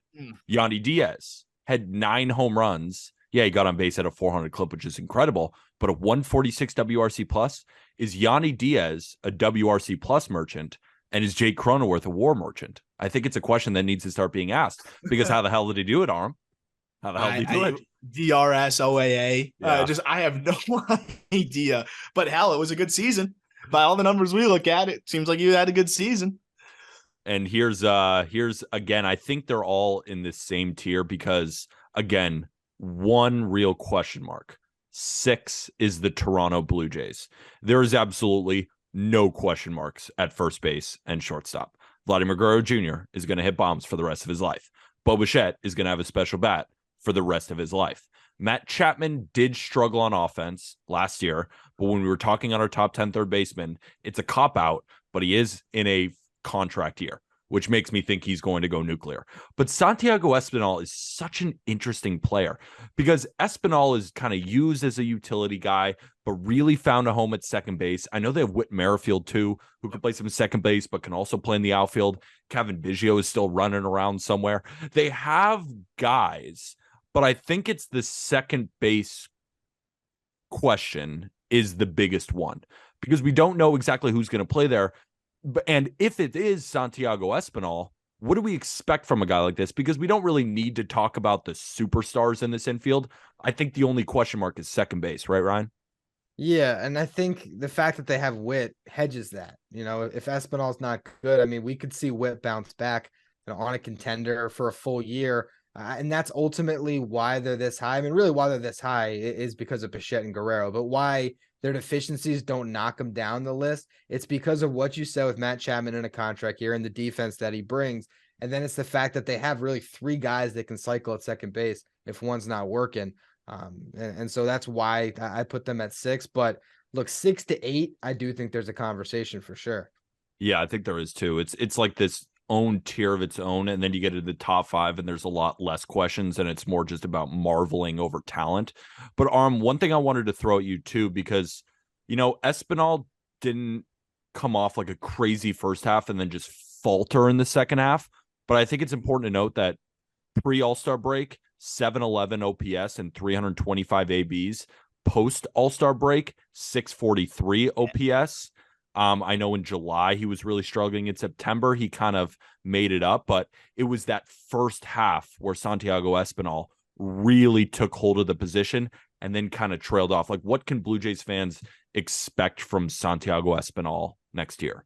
S1: Yandy Diaz had 9 home runs. Yeah, he got on base at a 400 clip, which is incredible. But a 146 WRC plus, is Yandy Diaz a WRC plus merchant? And is Jake Cronenworth a war merchant? I think it's a question that needs to start being asked, because how the hell did he do it, Arm? How the hell did he do it?
S2: DRS, OAA.
S1: Yeah.
S2: I have no idea. But hell, it was a good season. By all the numbers we look at, it seems like you had a good season.
S1: And here's again, I think they're all in this same tier because, again, one real question mark. 6 is the Toronto Blue Jays. There is absolutely no question marks at first base and shortstop. Vladimir Guerrero Jr. is going to hit bombs for the rest of his life. Bo Bichette is going to have a special bat for the rest of his life. Matt Chapman did struggle on offense last year, but when we were talking on our top 10 third baseman, it's a cop-out, but he is in a contract year, which makes me think he's going to go nuclear. But Santiago Espinal is such an interesting player because Espinal is kind of used as a utility guy, but really found a home at second base. I know they have Whit Merrifield too, who can play some second base, but can also play in the outfield. Kevin Biggio is still running around somewhere. They have guys, but I think it's the second base question is the biggest one because we don't know exactly who's going to play there. And if it is Santiago Espinal, what do we expect from a guy like this? Because we don't really need to talk about the superstars in this infield. I think the only question mark is second base, right, Ryan?
S3: Yeah, and I think the fact that they have Witt hedges that. If Espinal's not good, I mean, we could see Witt bounce back on a contender for a full year. And that's ultimately why they're this high. I mean, really why they're this high is because of Bichette and Guerrero, but why their deficiencies don't knock them down the list. It's because of what you said with Matt Chapman in a contract here and the defense that he brings. And then it's the fact that they have really 3 guys that can cycle at second base if one's not working. And so that's why I put them at 6. But look, 6 to 8, I do think there's a conversation for sure.
S1: Yeah, I think there is too. It's like this own tier of its own, and then you get into the top 5 and there's a lot less questions and it's more just about marveling over talent. But one thing I wanted to throw at you too, because Espinal didn't come off like a crazy first half and then just falter in the second half, but I think it's important to note that pre-All-Star break, 711 OPS and 325 ABs. Post All-Star break, 643 OPS. I know in July he was really struggling. In September, he kind of made it up, but it was that first half where Santiago Espinal really took hold of the position and then kind of trailed off. Like, what can Blue Jays fans expect from Santiago Espinal next year?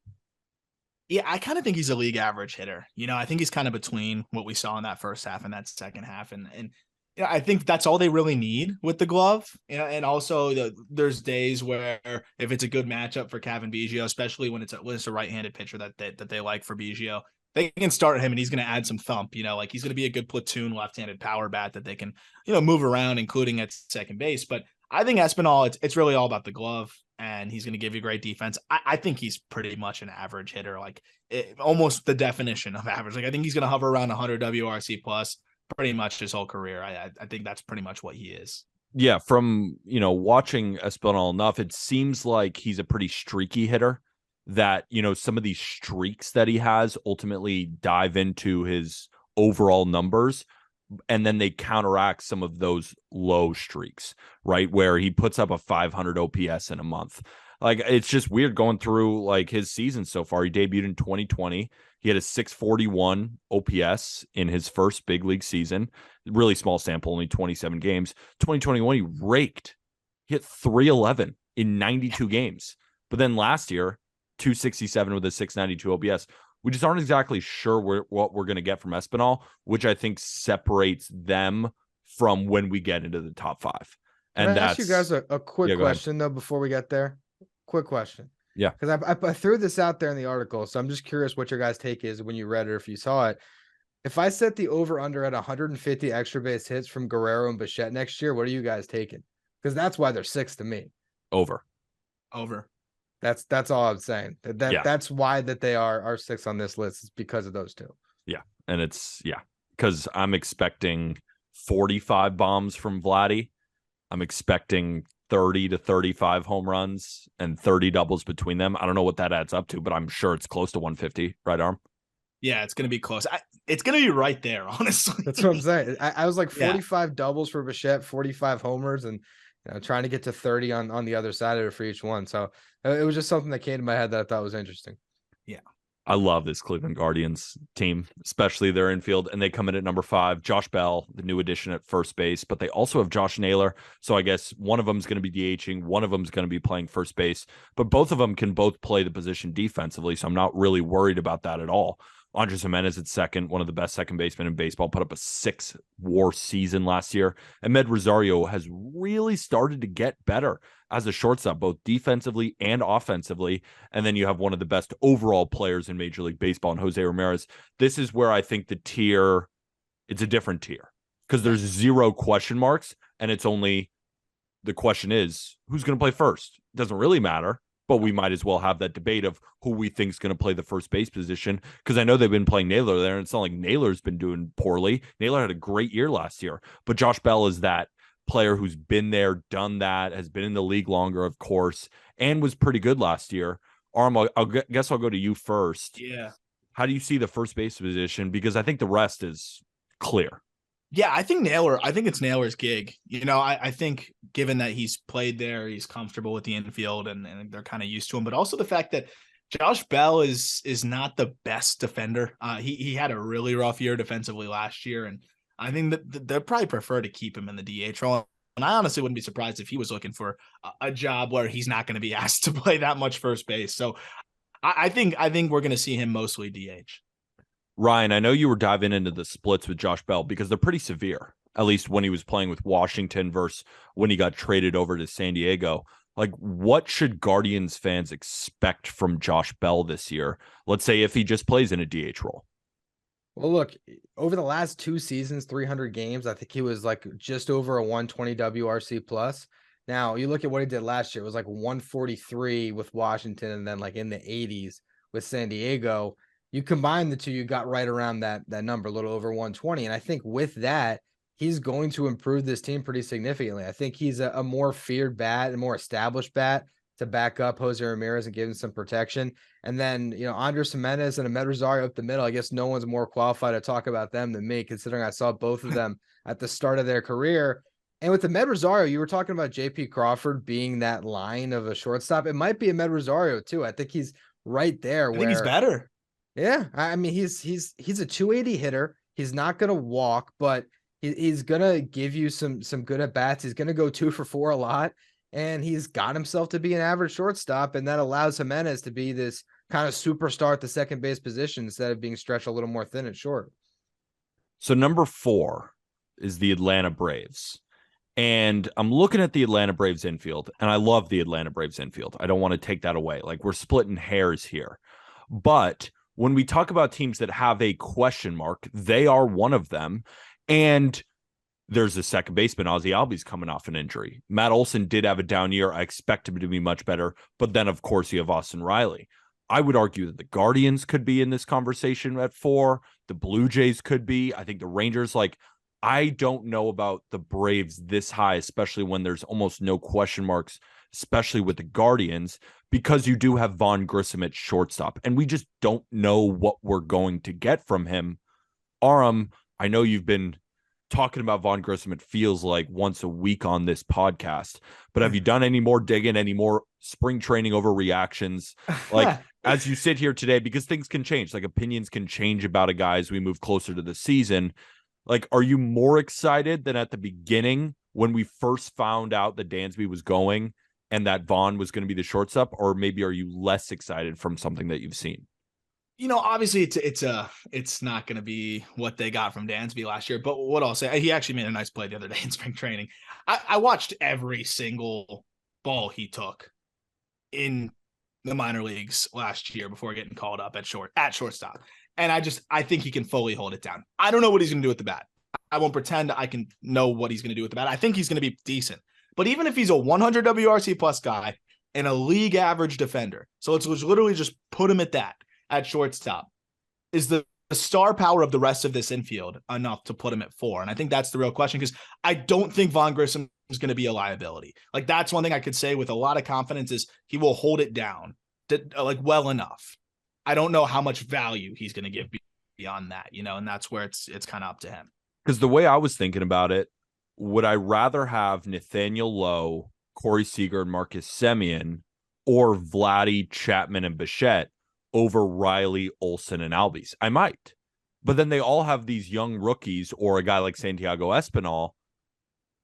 S2: Yeah, I kind of think he's a league average hitter. I think he's kind of between what we saw in that first half and that second half. And I think that's all they really need with the glove. And also there's days where if it's a good matchup for Cavan Biggio, especially when it's a right-handed pitcher that they like for Biggio, they can start him and he's going to add some thump. Like he's going to be a good platoon left-handed power bat that they can, move around, including at second base. But I think Espinal, it's really all about the glove, and he's going to give you great defense. I think he's pretty much an average hitter, like almost the definition of average. Like I think he's going to hover around 100 WRC plus pretty much his whole career. I think that's pretty much what he is.
S1: Yeah, from watching Espinal enough, it seems like he's a pretty streaky hitter. That some of these streaks that he has ultimately dive into his overall numbers, and then they counteract some of those low streaks, right? Where he puts up a 500 OPS in a month. Like, it's just weird going through like his season so far. He debuted in 2020. He had a 641 OPS in his first big league season. Really small sample, only 27 games. 2021, he raked. He hit 311 in 92 games. But then last year, 267 with a 692 OPS. We just aren't exactly sure what we're going to get from Espinal, which I think separates them from when we get into the top 5. And
S3: Can I ask you guys a quick question, though, before we get there? Quick question.
S1: Yeah.
S3: Because I threw this out there in the article, so I'm just curious what your guys' take is when you read it or if you saw it. If I set the over-under at 150 extra base hits from Guerrero and Bichette next year, what are you guys taking? Because that's why they're 6 to me.
S2: Over.
S3: That's all I'm saying. That's why that they are 6 on this list, is because of those two.
S1: Yeah. And because I'm expecting 45 bombs from Vladdy. I'm expecting 30 to 35 home runs and 30 doubles between them. I don't know what that adds up to, but I'm sure it's close to 150, right, Arm?
S2: Yeah, it's going to be close. It's going to be right there, honestly.
S3: That's what I'm saying. I was like 45 doubles for Bichette, 45 homers, and trying to get to 30 on the other side of it for each one. So it was just something that came to my head that I thought was interesting.
S2: Yeah.
S1: I love this Cleveland Guardians team, especially their infield, and they come in at number 5. Josh Bell, the new addition at first base, but they also have Josh Naylor. So I guess one of them is going to be DHing, one of them is going to be playing first base, but both of them can both play the position defensively. So I'm not really worried about that at all. Andres Jimenez at second, one of the best second basemen in baseball, put up a 6 WAR season last year. And Med Rosario has really started to get better as a shortstop, both defensively and offensively. And then you have one of the best overall players in Major League Baseball, in Jose Ramirez. This is where I think it's a different tier, because there's 0 question marks, and it's only, the question is, who's going to play first? It doesn't really matter. But we might as well have that debate of who we think is going to play the first base position, because I know they've been playing Naylor there, and it's not like Naylor's been doing poorly. Naylor had a great year last year, but Josh Bell is that player who's been there, done that, has been in the league longer, of course, and was pretty good last year. Arm, I guess I'll go to you first.
S2: Yeah.
S1: How do you see the first base position? Because I think the rest is clear.
S2: Yeah, I think it's Naylor's gig. I think given that he's played there, he's comfortable with the infield and they're kind of used to him, but also the fact that Josh Bell is not the best defender. He had a really rough year defensively last year, and I think that they'd probably prefer to keep him in the DH role. And I honestly wouldn't be surprised if he was looking for a job where he's not going to be asked to play that much first base. So I think we're going to see him mostly DH.
S1: Ryan, I know you were diving into the splits with Josh Bell because they're pretty severe, at least when he was playing with Washington versus when he got traded over to San Diego. Like, what should Guardians fans expect from Josh Bell this year? Let's say if he just plays in a DH role.
S3: Well, look, over the last 2 seasons, 300 games, I think he was like just over a 120 WRC plus. Now, you look at what he did last year, it was like 143 with Washington and then like in the 80s with San Diego. You combine the two, you got right around that number, a little over 120. And I think with that, he's going to improve this team pretty significantly. I think he's a more feared bat and more established bat to back up Jose Ramirez and give him some protection. And then, Andres Gimenez and Ahmed Rosario up the middle. I guess no one's more qualified to talk about them than me, considering I saw both of them at the start of their career. And with Ahmed Rosario, you were talking about JP Crawford being that line of a shortstop. It might be Ahmed Rosario too. I think he's right there.
S2: I think he's better.
S3: Yeah. I mean, he's a 280 hitter. He's not going to walk, but he's going to give you some good at bats. He's going to go 2 for 4 a lot. And he's got himself to be an average shortstop. And that allows Gimenez to be this kind of superstar at the second base position instead of being stretched a little more thin at short.
S1: So number 4 is the Atlanta Braves. And I'm looking at the Atlanta Braves infield, and I love the Atlanta Braves infield. I don't want to take that away. Like, we're splitting hairs here. But when we talk about teams that have a question mark, they are one of them. And there's a second baseman, Ozzie Albies, coming off an injury. Matt Olson did have a down year. I expect him to be much better. But then, of course, you have Austin Riley. I would argue that the Guardians could be in this conversation at 4. The Blue Jays could be. I think the Rangers, I don't know about the Braves this high, especially when there's almost no question marks, especially with the Guardians, because you do have Vaughn Grissom at shortstop, and we just don't know what we're going to get from him. Aram, I know you've been talking about Vaughn Grissom, it feels like once a week on this podcast, but have you done any more digging, any more spring training overreactions? As you sit here today, because things can change, opinions can change about a guy as we move closer to the season. Are you more excited than at the beginning when we first found out that Dansby was going and that Vaughn was going to be the shortstop, or maybe are you less excited from something that you've seen?
S2: Obviously it's not going to be what they got from Dansby last year, but what I'll say, he actually made a nice play the other day in spring training. I watched every single ball he took in the minor leagues last year before getting called up at shortstop. And I think he can fully hold it down. I don't know what he's going to do with the bat. I won't pretend I can know what he's going to do with the bat. I think he's going to be decent. But even if he's a 100 WRC plus guy and a league average defender, so let's literally just put him at that, at shortstop, is the star power of the rest of this infield enough to put him at 4? And I think that's the real question, because I don't think Vaughn Grissom is going to be a liability. That's one thing I could say with a lot of confidence is he will hold it down well enough. I don't know how much value he's going to give beyond that, and that's where it's kind of up to him.
S1: Because the way I was thinking about it, would I rather have Nathaniel Lowe, Corey Seager, and Marcus Semien, or Vladdy, Chapman, and Bichette over Riley, Olson, and Albies? I might. But then they all have these young rookies or a guy like Santiago Espinal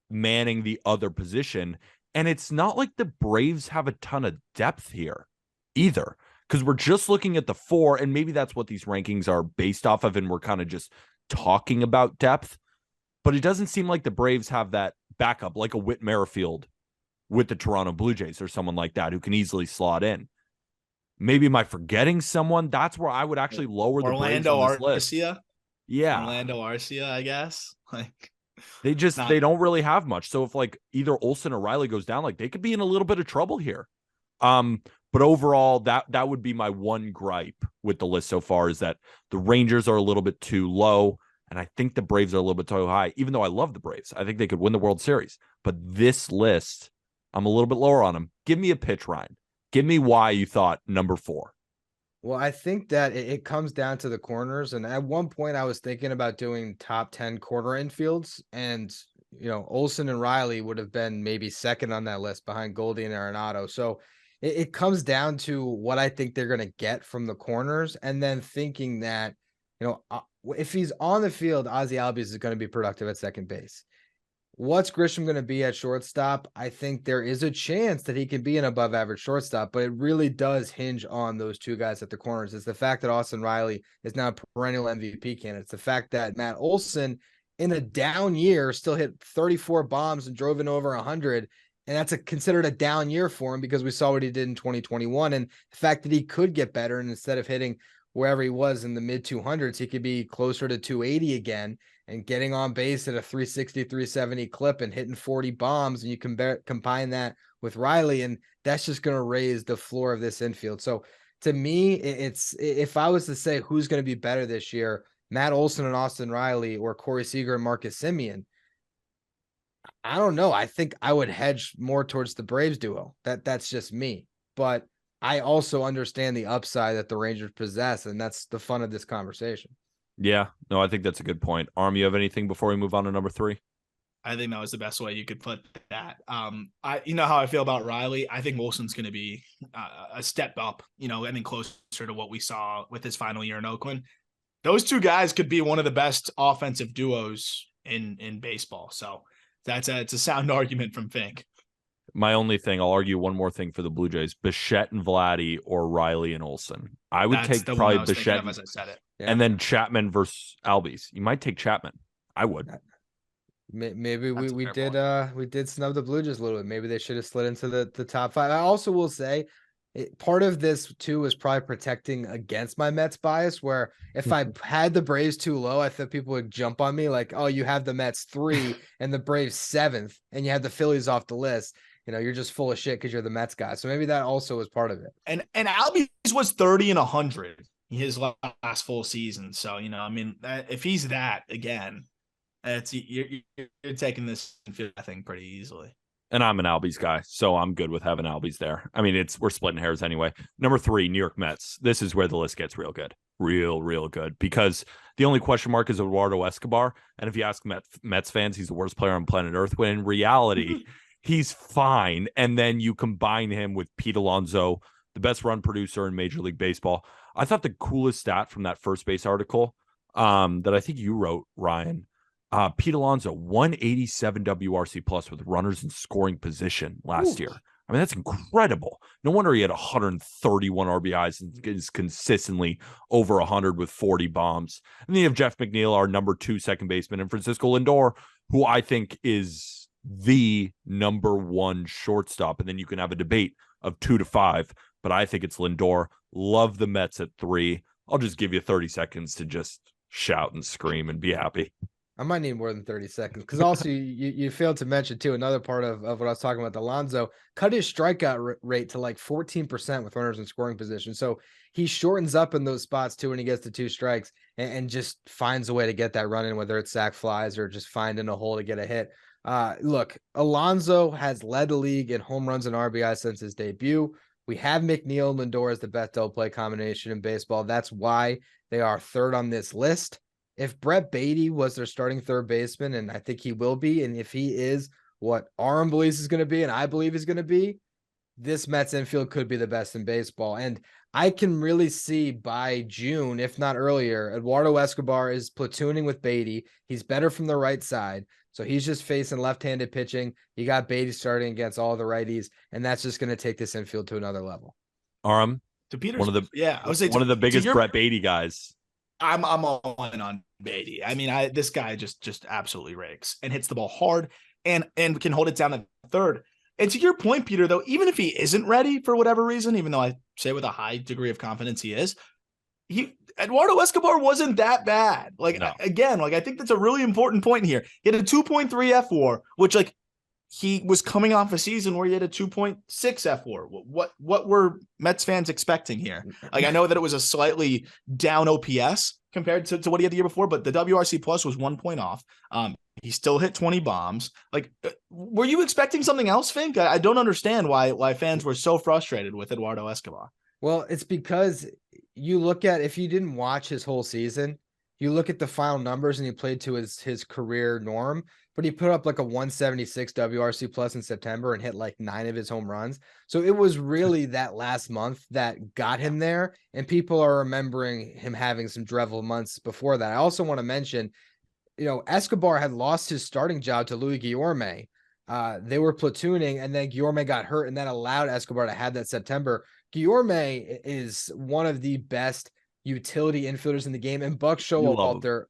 S1: manning the other position. And it's not like the Braves have a ton of depth here either, because we're just looking at the 4, and maybe that's what these rankings are based off of, and we're kind of just talking about depth. But it doesn't seem like the Braves have that backup, like a Whit Merrifield with the Toronto Blue Jays or someone like that who can easily slot in. Maybe am I forgetting someone? That's where I would actually lower the Braves on this list. Yeah.
S2: Orlando Arcia, I guess.
S1: They don't really have much. So if either Olson or Riley goes down, they could be in a little bit of trouble here. But overall, that would be my one gripe with the list so far, is that the Rangers are a little bit too low, and I think the Braves are a little bit too high, even though I love the Braves. I think they could win the World Series. But this list, I'm a little bit lower on them. Give me a pitch, Ryan. Give me why you thought number 4.
S3: Well, I think that it comes down to the corners. And at one point, I was thinking about doing top 10 corner infields. And, Olson and Riley would have been maybe second on that list behind Goldie and Arenado. So it comes down to what I think they're going to get from the corners. And then thinking that, if he's on the field, Ozzie Albies is going to be productive at second base. What's Grisham going to be at shortstop? I think there is a chance that he can be an above average shortstop, but it really does hinge on those two guys at the corners. It's the fact that Austin Riley is now a perennial MVP candidate. It's the fact that Matt Olson, in a down year, still hit 34 bombs and drove in over 100. And that's considered a down year for him, because we saw what he did in 2021. And the fact that he could get better, and instead of hitting wherever he was in the mid 200s, he could be closer to 280 again and getting on base at a 360, 370 clip and hitting 40 bombs. And you can combine that with Riley, and that's just going to raise the floor of this infield. So to me, it's if I was to say who's going to be better this year, Matt Olson and Austin Riley or Corey Seager and Marcus Semien, I don't know. I think I would hedge more towards the Braves duo. That's just me. But I also understand the upside that the Rangers possess, and that's the fun of this conversation.
S1: Yeah, no, I think that's a good point. Arm, you have anything before we move on to number 3?
S2: I think that was the best way you could put that. You know how I feel about Riley. I think Wilson's going to be a step up, getting closer to what we saw with his final year in Oakland. Those two guys could be one of the best offensive duos in baseball. So it's a sound argument from Fink.
S1: My only thing, I'll argue one more thing for the Blue Jays: Bichette and Vladdy, or Riley and Olson. I would take probably Bichette,
S2: as I said it,
S1: and then Chapman versus Albies. You might take Chapman. I would.
S3: Maybe we did snub the Blue Jays a little bit. Maybe they should have slid into the top 5. I also will say part of this too is probably protecting against my Mets bias, where if I had the Braves too low, I thought people would jump on me like, oh, you have the Mets 3 and the Braves 7th, and you have the Phillies off the list. You're just full of shit because you're the Mets guy. So maybe that also was part of it.
S2: And Albies was 30 and 100 his last full season. So, if he's that again, you're taking this, I think, pretty easily.
S1: And I'm an Albies guy, so I'm good with having Albies there. I mean, we're splitting hairs anyway. Number 3, New York Mets. This is where the list gets real good. Real good. Because the only question mark is Eduardo Escobar. And if you ask Mets fans, he's the worst player on planet Earth, when in reality, he's fine. And then you combine him with Pete Alonso, the best run producer in Major League Baseball. I thought the coolest stat from that first base article that I think you wrote, Ryan, Pete Alonso, 187 WRC plus with runners in scoring position last year. I mean, that's incredible. No wonder he had 131 RBIs and is consistently over 100 with 40 bombs. And then you have Jeff McNeil, our number 2 second baseman, and Francisco Lindor, who I think is the number 1 shortstop. And then you can have a debate of 2 to 5, but I think it's Lindor. Love the Mets at 3. I'll just give you 30 seconds to just shout and scream and be happy.
S3: I might need more than 30 seconds because also you failed to mention too, another part of what I was talking about, Alonso cut his strikeout rate to like 14% with runners in scoring position. So he shortens up in those spots too when he gets to 2 strikes and just finds a way to get that run in, whether it's sac flies or just finding a hole to get a hit. Look, Alonso has led the league in home runs and RBI since his debut. We have McNeil and Lindor as the best double play combination in baseball. That's why they are 3rd on this list. If Brett Beatty was their starting third baseman, and I think he will be, and if he is what Aram believes is going to be, and I believe is going to be, this Mets infield could be the best in baseball. And I can really see by June, if not earlier, Eduardo Escobar is platooning with Beatty. He's better from the right side. So he's just facing left-handed pitching. You got Beatty starting against all the righties, and that's just going to take this infield to another level.
S1: Aram,
S2: to Peter's,
S1: one of the biggest Brett Beatty guys.
S2: I'm all in on Beatty. I mean, this guy just absolutely rakes and hits the ball hard and can hold it down at 3rd. And to your point, Peter, though, even if he isn't ready for whatever reason, even though I say with a high degree of confidence he is, Eduardo Escobar wasn't that bad. Again, I think that's a really important point here. He had a 2.3 F4, which he was coming off a season where he had a 2.6 F4. What were Mets fans expecting here? I know that it was a slightly down OPS compared to what he had the year before, but the WRC plus was 1 point off. He still hit 20 bombs. Were you expecting something else, Fink? I don't understand why fans were so frustrated with Eduardo Escobar.
S3: Well, it's because you look at, if you didn't watch his whole season, you look at the final numbers and he played to his career norm, but he put up like a 176 WRC plus in September and hit like 9 of his home runs. So it was really that last month that got him there. And people are remembering him having some dreadful months before that. I also want to mention, Escobar had lost his starting job to Louis Guillorme. They were platooning and then Guillorme got hurt and that allowed Escobar to have that September. Guillorme is one of the best utility infielders in the game, and Buck Showalter,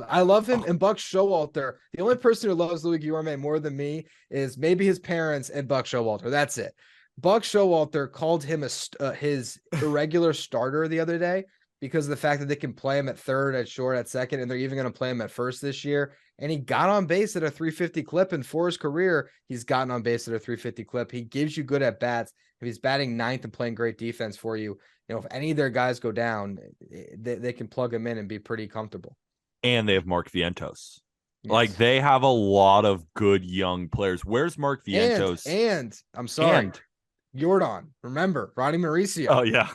S3: I love him. And Buck Showalter, the only person who loves Louis Guillorme more than me is maybe his parents and Buck Showalter. That's it. Buck Showalter called him his irregular starter the other day. because of the fact that they can play him at third, at short, at second, and they're even going to play him at first this year. And he got on base at a 350 clip, and for his career, he's gotten on base at a 350 clip. He gives you good at bats. If he's batting ninth and playing great defense for you, if any of their guys go down, they can plug him in and be pretty comfortable.
S1: And they have Mark Vientos.
S3: Yes.
S1: Like, they have a lot of good young players. Where's Mark Vientos?
S3: And I'm sorry, Yordan. Remember, Ronnie Mauricio.
S1: Oh, yeah.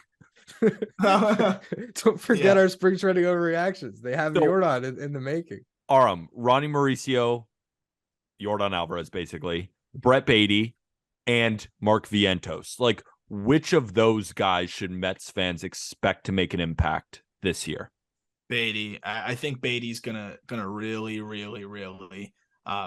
S3: Don't forget our spring training overreactions. They have Yordan in the making.
S1: Ronnie Mauricio, Yordan Alvarez, basically, Brett Beatty, and Mark Vientos. Like, which of those guys should Mets fans expect to make an impact this year?
S2: Beatty. I think Beatty's gonna really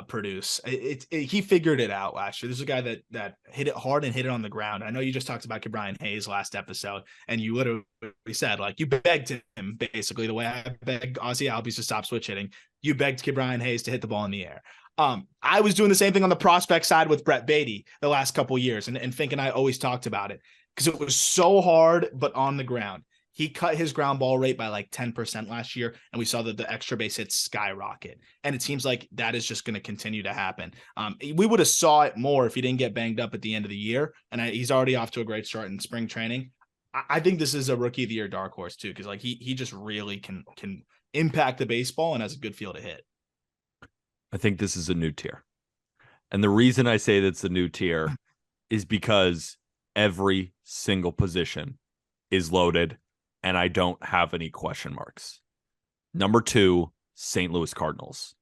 S2: produce. He figured it out last year. This is a guy that hit it hard and hit it on the ground. I know you just talked about Ke'Bryan Hayes last episode, and you literally said, like, you begged him basically the way I begged Ozzie Albies to stop switch hitting. You begged Ke'Bryan Hayes to hit the ball in the air. I was doing the same thing on the prospect side with Brett Beatty the last couple of years, and Fink and I always talked about it because it was so hard, but on the ground. He cut his ground ball rate by like 10% last year, and we saw that the extra base hits skyrocket. And it seems like that is just going to continue to happen. We would have saw it more if he didn't get banged up at the end of the year, and he's already off to a great start in spring training. I think this is a rookie of the year dark horse too, because like he just really can impact the baseball and has a good feel to hit.
S1: I think this is a new tier. And the reason I say that's a new tier is because every single position is loaded, and I don't have any question marks. Number 2, St. Louis Cardinals.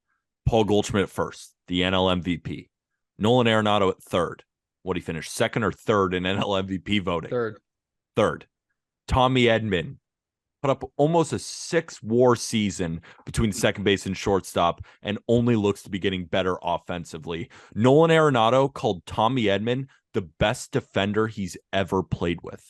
S1: Paul Goldschmidt at first, the NL MVP. Nolan Arenado at third. What, he finished second or third in NL MVP voting? Third. Tommy Edman put up almost a 6-WAR season between second base and shortstop and only looks to be getting better offensively. Nolan Arenado called Tommy Edman the best defender he's ever played with.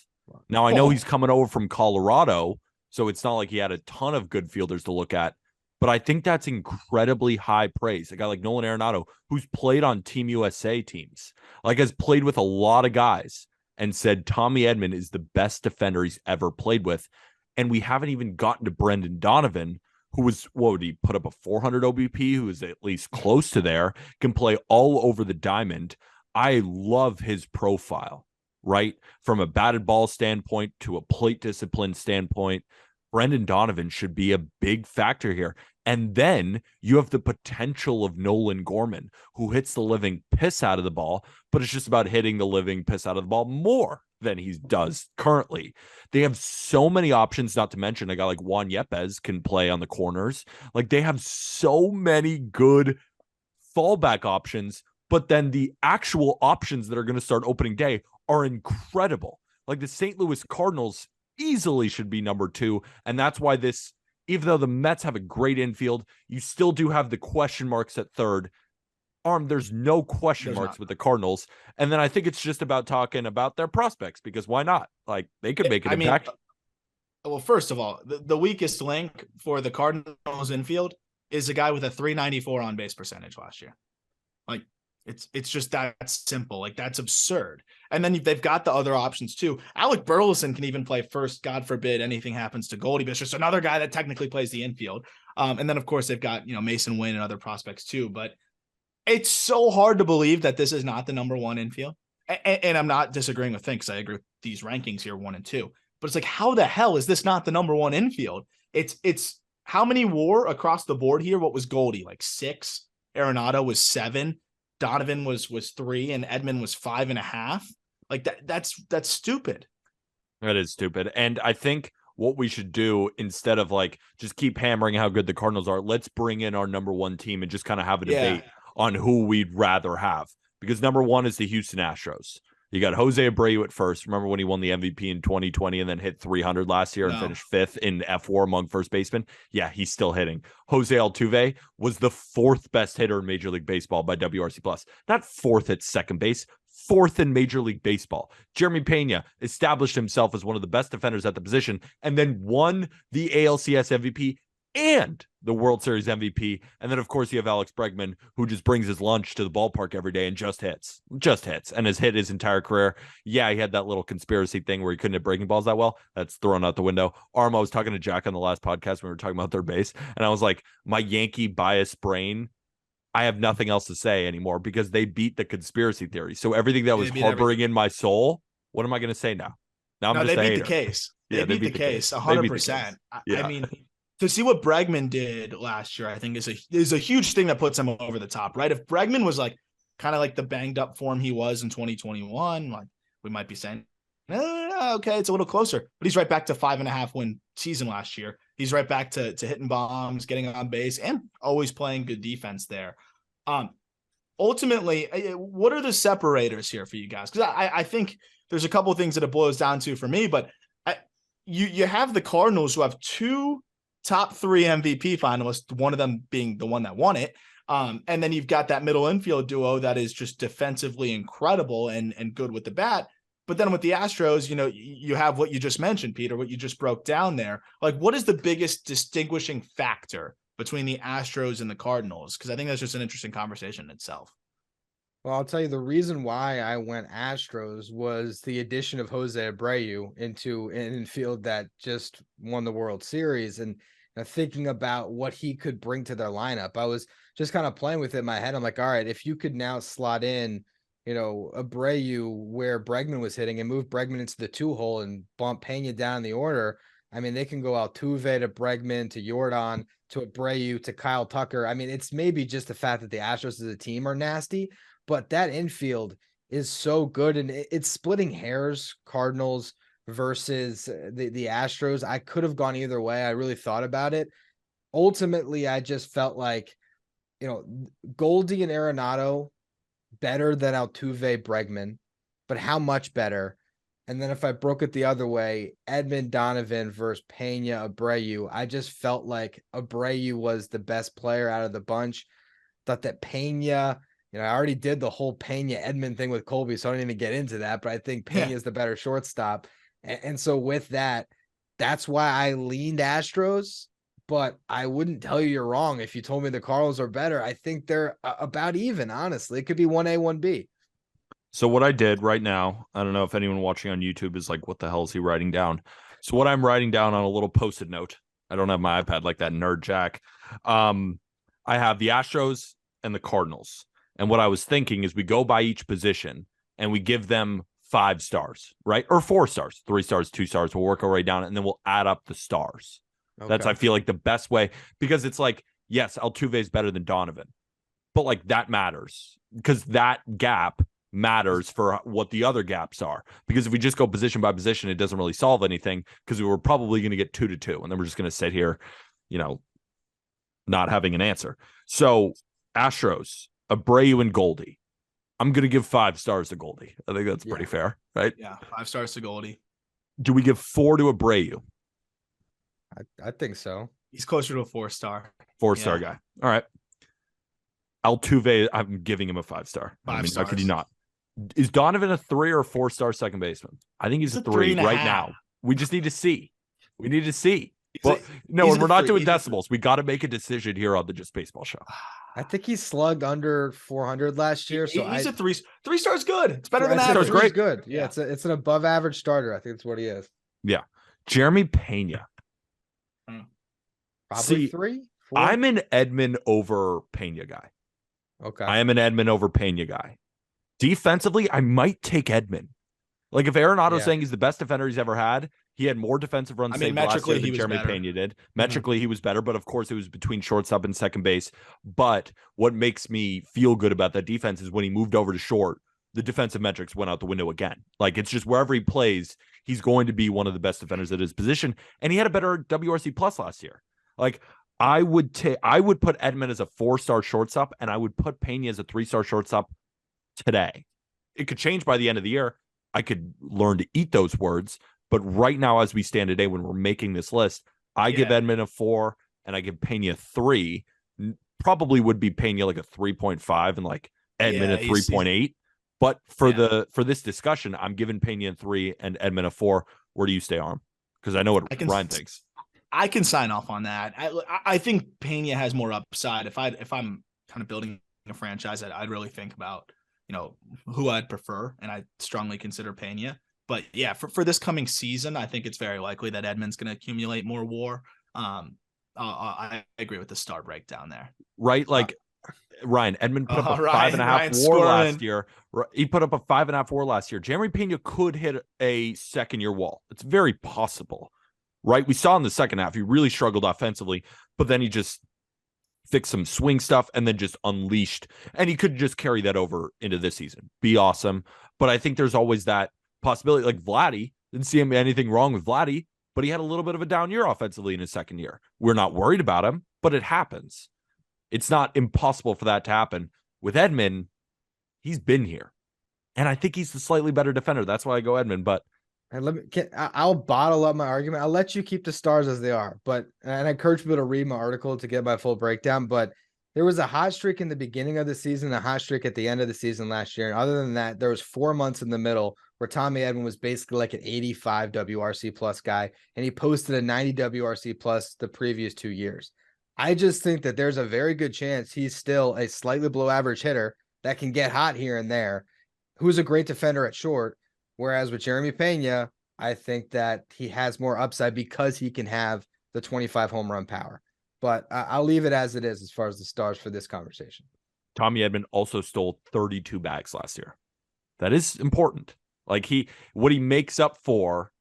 S1: Now, I know he's coming over from Colorado, so it's not like he had a ton of good fielders to look at, but I think that's incredibly high praise. A guy like Nolan Arenado, who's played on Team USA teams, like has played with a lot of guys, and said Tommy Edman is the best defender he's ever played with. And we haven't even gotten to Brendan Donovan, who was, what would he put up, a 400 OBP, who is at least close to there, can play all over the diamond. I love his profile. Right? From a batted ball standpoint to a plate discipline standpoint, Brendan Donovan should be a big factor here. And then you have the potential of Nolan Gorman, who hits the living piss out of the ball, but it's just about hitting the living piss out of the ball more than he does currently. They have so many options, not to mention a guy like Juan Yepes can play on the corners. Like, they have so many good fallback options, but then the actual options that are going to start opening day are incredible. Like, the St. Louis Cardinals easily should be number 2. And that's why this, even though the Mets have a great infield, you still do have the question marks at third. There's no question marks with the Cardinals. And then I think it's just about talking about their prospects, because why not? Like, they could make an impact.
S2: Well, first of all, the weakest link for the Cardinals infield is a guy with a 394 on base percentage last year. Like, it's just that simple. Like, that's absurd. And then they've got the other options too. Alec Burleson can even play first. God forbid anything happens to Goldie, but it's just another guy that technically plays the infield. And then of course they've got, Mason Wynn and other prospects too. But it's so hard to believe that this is not the number 1 infield. And I'm not disagreeing with Fink, because I agree with these rankings here, 1 and 2. But it's like, how the hell is this not the number 1 infield? It's how many WAR across the board here? What was Goldie? Like 6. Arenado was 7. Donovan was 3, and Edman was 5.5. Like, that's stupid.
S1: That is stupid. And I think what we should do, instead of like just keep hammering how good the Cardinals are, let's bring in our number 1 team and just kind of have a debate on who we'd rather have. Because number 1 is the Houston Astros. You got Jose Abreu at first. Remember when he won the MVP in 2020 and then hit 300 last year and finished 5th in F4 among first basemen? Yeah, he's still hitting. Jose Altuve was the 4th best hitter in Major League Baseball by WRC+. Not 4th at second base, 4th in Major League Baseball. Jeremy Pena established himself as one of the best defenders at the position and then won the ALCS MVP and the World Series MVP. And then, of course, you have Alex Bregman, who just brings his lunch to the ballpark every day and just hits, and has hit his entire career. Yeah, he had that little conspiracy thing where he couldn't hit breaking balls that well. That's thrown out the window. I was talking to Jack on the last podcast when we were talking about third base, and I was like, my Yankee bias brain, I have nothing else to say anymore because they beat the conspiracy theory. So everything that was harboring in my soul, what am I going to say now? Now I'm just
S2: they
S1: a
S2: beat
S1: hater.
S2: the case.
S1: They
S2: beat the case 100%. I mean, to see what Bregman did last year, I think is a huge thing that puts him over the top, right? If Bregman was like kind of like the banged up form he was in 2021, like we might be saying, okay, it's a little closer, but he's right back to 5.5 win season last year. He's right back to hitting bombs, getting on base, and always playing good defense there. Ultimately, what are the separators here for you guys? Because I think there's a couple of things that it boils down to for me, but you have the Cardinals who have 2 top 3 MVP finalists, one of them being the one that won it. And then you've got that middle infield duo that is just defensively incredible and good with the bat. But then with the Astros, you have what you just mentioned, Peter, what you just broke down there. Like, what is the biggest distinguishing factor between the Astros and the Cardinals? Because I think that's just an interesting conversation in itself.
S3: Well, I'll tell you the reason why I went Astros was the addition of Jose Abreu into an infield that just won the World Series, and thinking about what he could bring to their lineup. I was just kind of playing with it in my head. I'm like, all right, if you could now slot in, Abreu where Bregman was hitting and move Bregman into the 2-hole and bump Pena down the order. I mean, they can go Altuve to Bregman to Yordan to Abreu to Kyle Tucker. I mean, it's maybe just the fact that the Astros as a team are nasty, but that infield is so good, and it's splitting hairs, Cardinals versus the Astros. I could have gone either way. I really thought about it. Ultimately, I just felt like, Goldie and Arenado better than Altuve, Bregman, but how much better? And then if I broke it the other way, Edman, Donovan versus Pena, Abreu, I just felt like Abreu was the best player out of the bunch. Thought that Pena, I already did the whole Pena Edman thing with Colby, so I don't even get into that, but I think Pena is the better shortstop. And so with that, that's why I leaned Astros, but I wouldn't tell you you're wrong if you told me the Cardinals are better. I think they're about even, honestly. It could be 1A, 1B.
S1: So what I did right now, I don't know if anyone watching on YouTube is like, what the hell is he writing down? So what I'm writing down on a little Post-it note, I don't have my iPad like that nerd Jack. I have the Astros and the Cardinals. And what I was thinking is we go by each position and we give them 5 stars, right? Or 4 stars, 3 stars, 2 stars. We'll work our way down and then we'll add up the stars. Okay. That's, I feel like, the best way, because it's like, yes, Altuve is better than Donovan, but like that matters because that gap matters for what the other gaps are. Because if we just go position by position, it doesn't really solve anything because we were probably going to get 2-2. And then we're just going to sit here, not having an answer. So Astros, Abreu and Goldie. I'm going to give 5 stars to Goldie. I think that's pretty fair, right?
S2: Yeah, 5 stars to Goldie.
S1: Do we give 4 to Abreu?
S3: I think so.
S2: He's closer to a 4-star.
S1: 4-star guy. All right. Altuve, I'm giving him a 5-star.
S2: 5 stars.
S1: How could you not? Is Donovan a 3 or 4-star second baseman? I think he's a 3 right now. We just need to see. We need to see. Well, no, and we're not doing decimals. We got to make a decision here on the Just Baseball Show.
S3: I think he slugged under 400 last year. So
S2: he's a 3 stars good. It's better than average.
S3: Great. Good. Yeah, it's an above average starter. I think that's what he is.
S1: Yeah. Jeremy Pena.
S3: Probably 3, 4.
S1: I'm an Edman over Pena guy.
S3: Okay.
S1: I am an Edman over Pena guy. Defensively, I might take Edman. Like if Arenado's saying he's the best defender he's ever had, he had more defensive runs saved last year than Jeremy Pena did. Metrically, he was better, but of course it was between shortstop and second base. But what makes me feel good about that defense is when he moved over to short, the defensive metrics went out the window again. Like it's just wherever he plays, he's going to be one of the best defenders at his position. And he had a better WRC plus last year. Like I would put Edman as a 4-star shortstop, and I would put Pena as a 3-star shortstop today. It could change by the end of the year. I could learn to eat those words, but right now, as we stand today, when we're making this list, I give Edman a 4 and I give Pena 3. Probably would be Pena like a 3.5 and like Edman a 3.8. But for this discussion, I'm giving Pena a 3 and Edman a 4. Where do you stay, Arm? Because I know what Ryan thinks.
S2: I can sign off on that. I think Pena has more upside. If I'm kind of building a franchise, I'd really think about, who I'd prefer, and I strongly consider Pena. But yeah, for this coming season, I think it's very likely that Edman's going to accumulate more WAR. I agree with the star breakdown there.
S1: Right, like Ryan Edman put up a
S2: Ryan,
S1: 5.5
S2: Ryan
S1: WAR
S2: scoring.
S1: last year. He put up a 5.5 WAR last year. Jeremy Pena could hit a second-year wall. It's very possible, right? We saw in the second half he really struggled offensively, but then he just fixed some swing stuff and then just unleashed. And he could just carry that over into this season. Be awesome. But I think there's always that possibility. Like Vladdy, didn't see anything wrong with Vladdy, but he had a little bit of a down year offensively in his second year. We're not worried about him, but it happens. It's not impossible for that to happen. With Edman, he's been here. And I think he's the slightly better defender. That's why I go Edman. But
S3: I'll bottle up my argument. I'll let you keep the stars as they are. And I encourage people to read my article to get my full breakdown. But there was a hot streak in the beginning of the season, a hot streak at the end of the season last year. And other than that, there was 4 months in the middle where Tommy Edman was basically like an 85 WRC plus guy. And he posted a 90 WRC plus the previous 2 years. I just think that there's a very good chance he's still a slightly below average hitter that can get hot here and there, who's a great defender at short. Whereas with Jeremy Pena, I think that he has more upside because he can have the 25 home run power. But I'll leave it as it is as far as the stars for this conversation.
S1: Tommy Edman also stole 32 bags last year. That is important. Like what he makes up for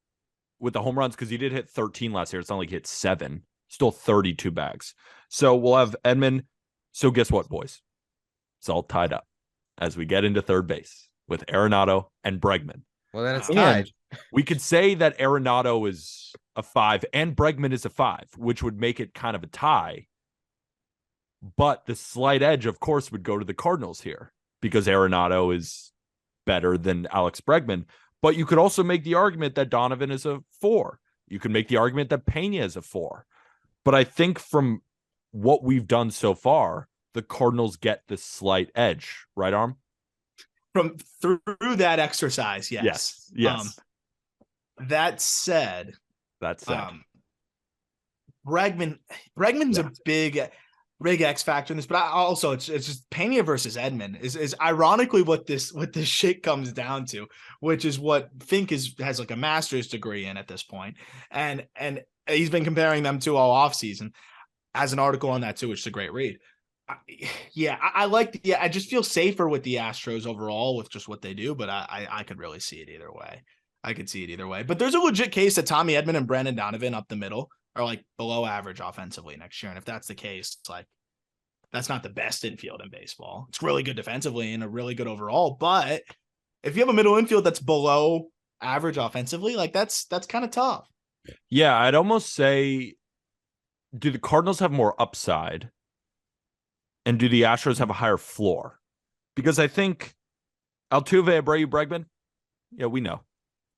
S1: with the home runs, because he did hit 13 last year. It's not like he hit 7. Still 32 bags. So we'll have Edman. So guess what, boys? It's all tied up as we get into third base with Arenado and Bregman.
S3: Well, then it's tied.
S1: We could say that Arenado is a 5 and Bregman is a 5, which would make it kind of a tie. But the slight edge, of course, would go to the Cardinals here because Arenado is better than Alex Bregman. But you could also make the argument that Donovan is a 4. You could make the argument that Pena is a 4. But I think from what we've done so far, the Cardinals get the slight edge, right, Arm?
S2: From through that exercise, yes.
S1: Yes.
S2: That said, Bregman's a big X factor in this, but also it's just Pena versus Edman is ironically what this shit comes down to, which is what Fink has like a master's degree in at this point, and he's been comparing them to all offseason. As an article on that too, which is a great read. I just feel safer with the Astros overall with just what they do, but I could really see it either way. I could see it either way. But there's a legit case that Tommy Edman and Brandon Donovan up the middle are like below average offensively next year. And if that's the case, it's like that's not the best infield in baseball. It's really good defensively and a really good overall. But if you have a middle infield that's below average offensively, like that's kind of tough.
S1: Yeah, I'd almost say, do the Cardinals have more upside? And do the Astros have a higher floor? Because I think Altuve, Abreu, Bregman, yeah, we know.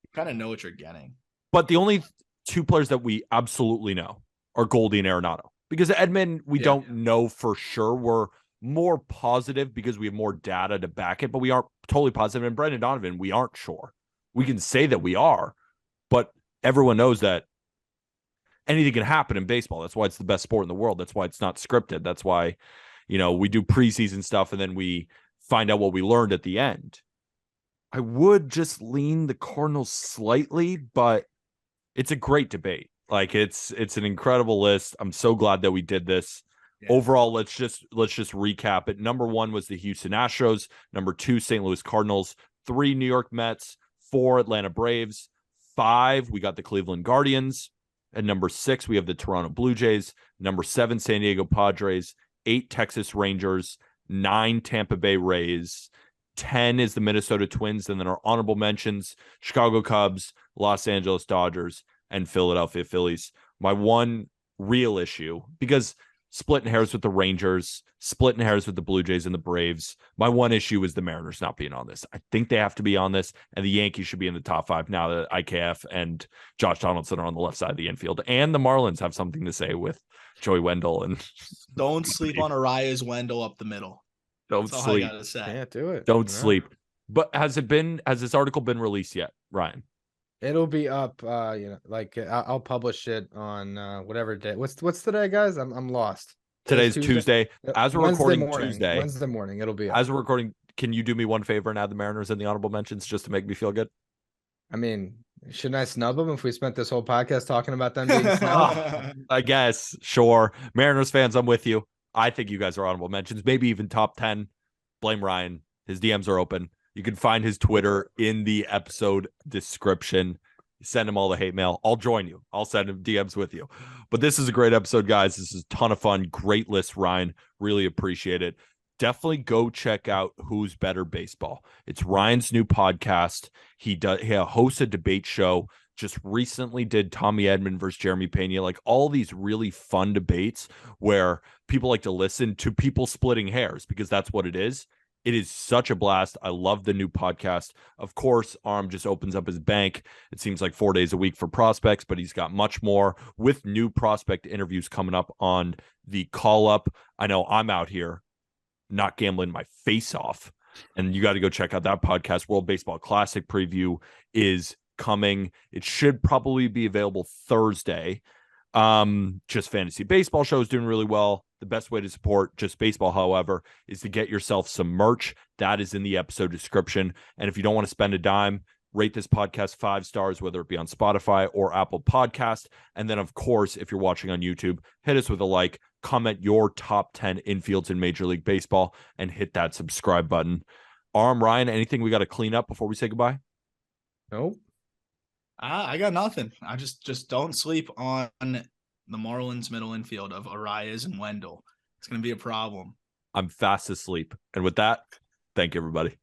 S2: You kind of know what you're getting.
S1: But the only 2 players that we absolutely know are Goldie and Arenado. Because Edman, we don't know for sure. We're more positive because we have more data to back it, but we aren't totally positive. And Brendan Donovan, we aren't sure. We can say that we are, but everyone knows that anything can happen in baseball. That's why it's the best sport in the world. That's why it's not scripted. That's why, we do preseason stuff and then we find out what we learned at the end. I would just lean the Cardinals slightly, but it's a great debate. Like it's an incredible list. I'm so glad that we did this. Yeah. Overall, let's just recap it. Number 1 was the Houston Astros. Number 2, St. Louis Cardinals. 3, New York Mets. 4, Atlanta Braves. 5, we got the Cleveland Guardians. At number 6, we have the Toronto Blue Jays. Number 7, San Diego Padres. 8, Texas Rangers. 9, Tampa Bay Rays. 10 is the Minnesota Twins. And then our honorable mentions, Chicago Cubs, Los Angeles Dodgers, and Philadelphia Phillies. My one real issue, because splitting hairs with the Rangers, splitting hairs with the Blue Jays and the Braves, my one issue is the Mariners not being on this. I think they have to be on this, and the Yankees should be in the top 5 now that IKF and Josh Donaldson are on the left side of the infield. And the Marlins have something to say with Joey Wendell. And
S2: don't sleep on Arias Wendell up the middle.
S1: Don't
S2: That's
S1: sleep.
S2: All I gotta say.
S3: Can't do it.
S1: Don't sleep. But has this article been released yet, Ryan?
S3: It'll be up. I'll publish it on whatever day. What's today, guys? I'm lost.
S1: Today's Tuesday. As we're
S3: Wednesday
S1: recording
S3: morning.
S1: Tuesday.
S3: Wednesday morning. It'll be up.
S1: As we're recording, can you do me one favor and add the Mariners in the honorable mentions just to make me feel good?
S3: I mean, shouldn't I snub them if we spent this whole podcast talking about them being snubbed?
S1: I guess. Sure. Mariners fans, I'm with you. I think you guys are honorable mentions, maybe even top 10. Blame Ryan. His DMs are open. You can find his Twitter in the episode description. Send him all the hate mail. I'll join you. I'll send him DMs with you. But this is a great episode, guys. This is a ton of fun. Great list, Ryan. Really appreciate it. Definitely go check out Who's Better Baseball. It's Ryan's new podcast. He hosts a debate show. Just recently did Tommy Edman versus Jeremy Pena, like all these really fun debates where people like to listen to people splitting hairs because that's what it is. It is such a blast. I love the new podcast. Of course, Arm just opens up his bank. It seems like 4 days a week for prospects, but he's got much more with new prospect interviews coming up on the call up. I know I'm out here not gambling my face off, and you got to go check out that podcast. World Baseball Classic preview is coming. It should probably be available Thursday. Just Fantasy Baseball show is doing really well. The best way to support Just Baseball, however, is to get yourself some merch. That is in the episode description. And if you don't want to spend a dime, rate this podcast 5 stars, whether it be on Spotify or Apple Podcast. And then, of course, if you're watching on YouTube, hit us with a like, comment your top 10 infields in Major League Baseball, and hit that subscribe button. Ryan, anything we got to clean up before we say goodbye?
S3: Nope.
S2: I got nothing. I just don't sleep on the Marlins middle infield of Arias and Wendell. It's going to be a problem.
S1: I'm fast asleep. And with that, thank you, everybody.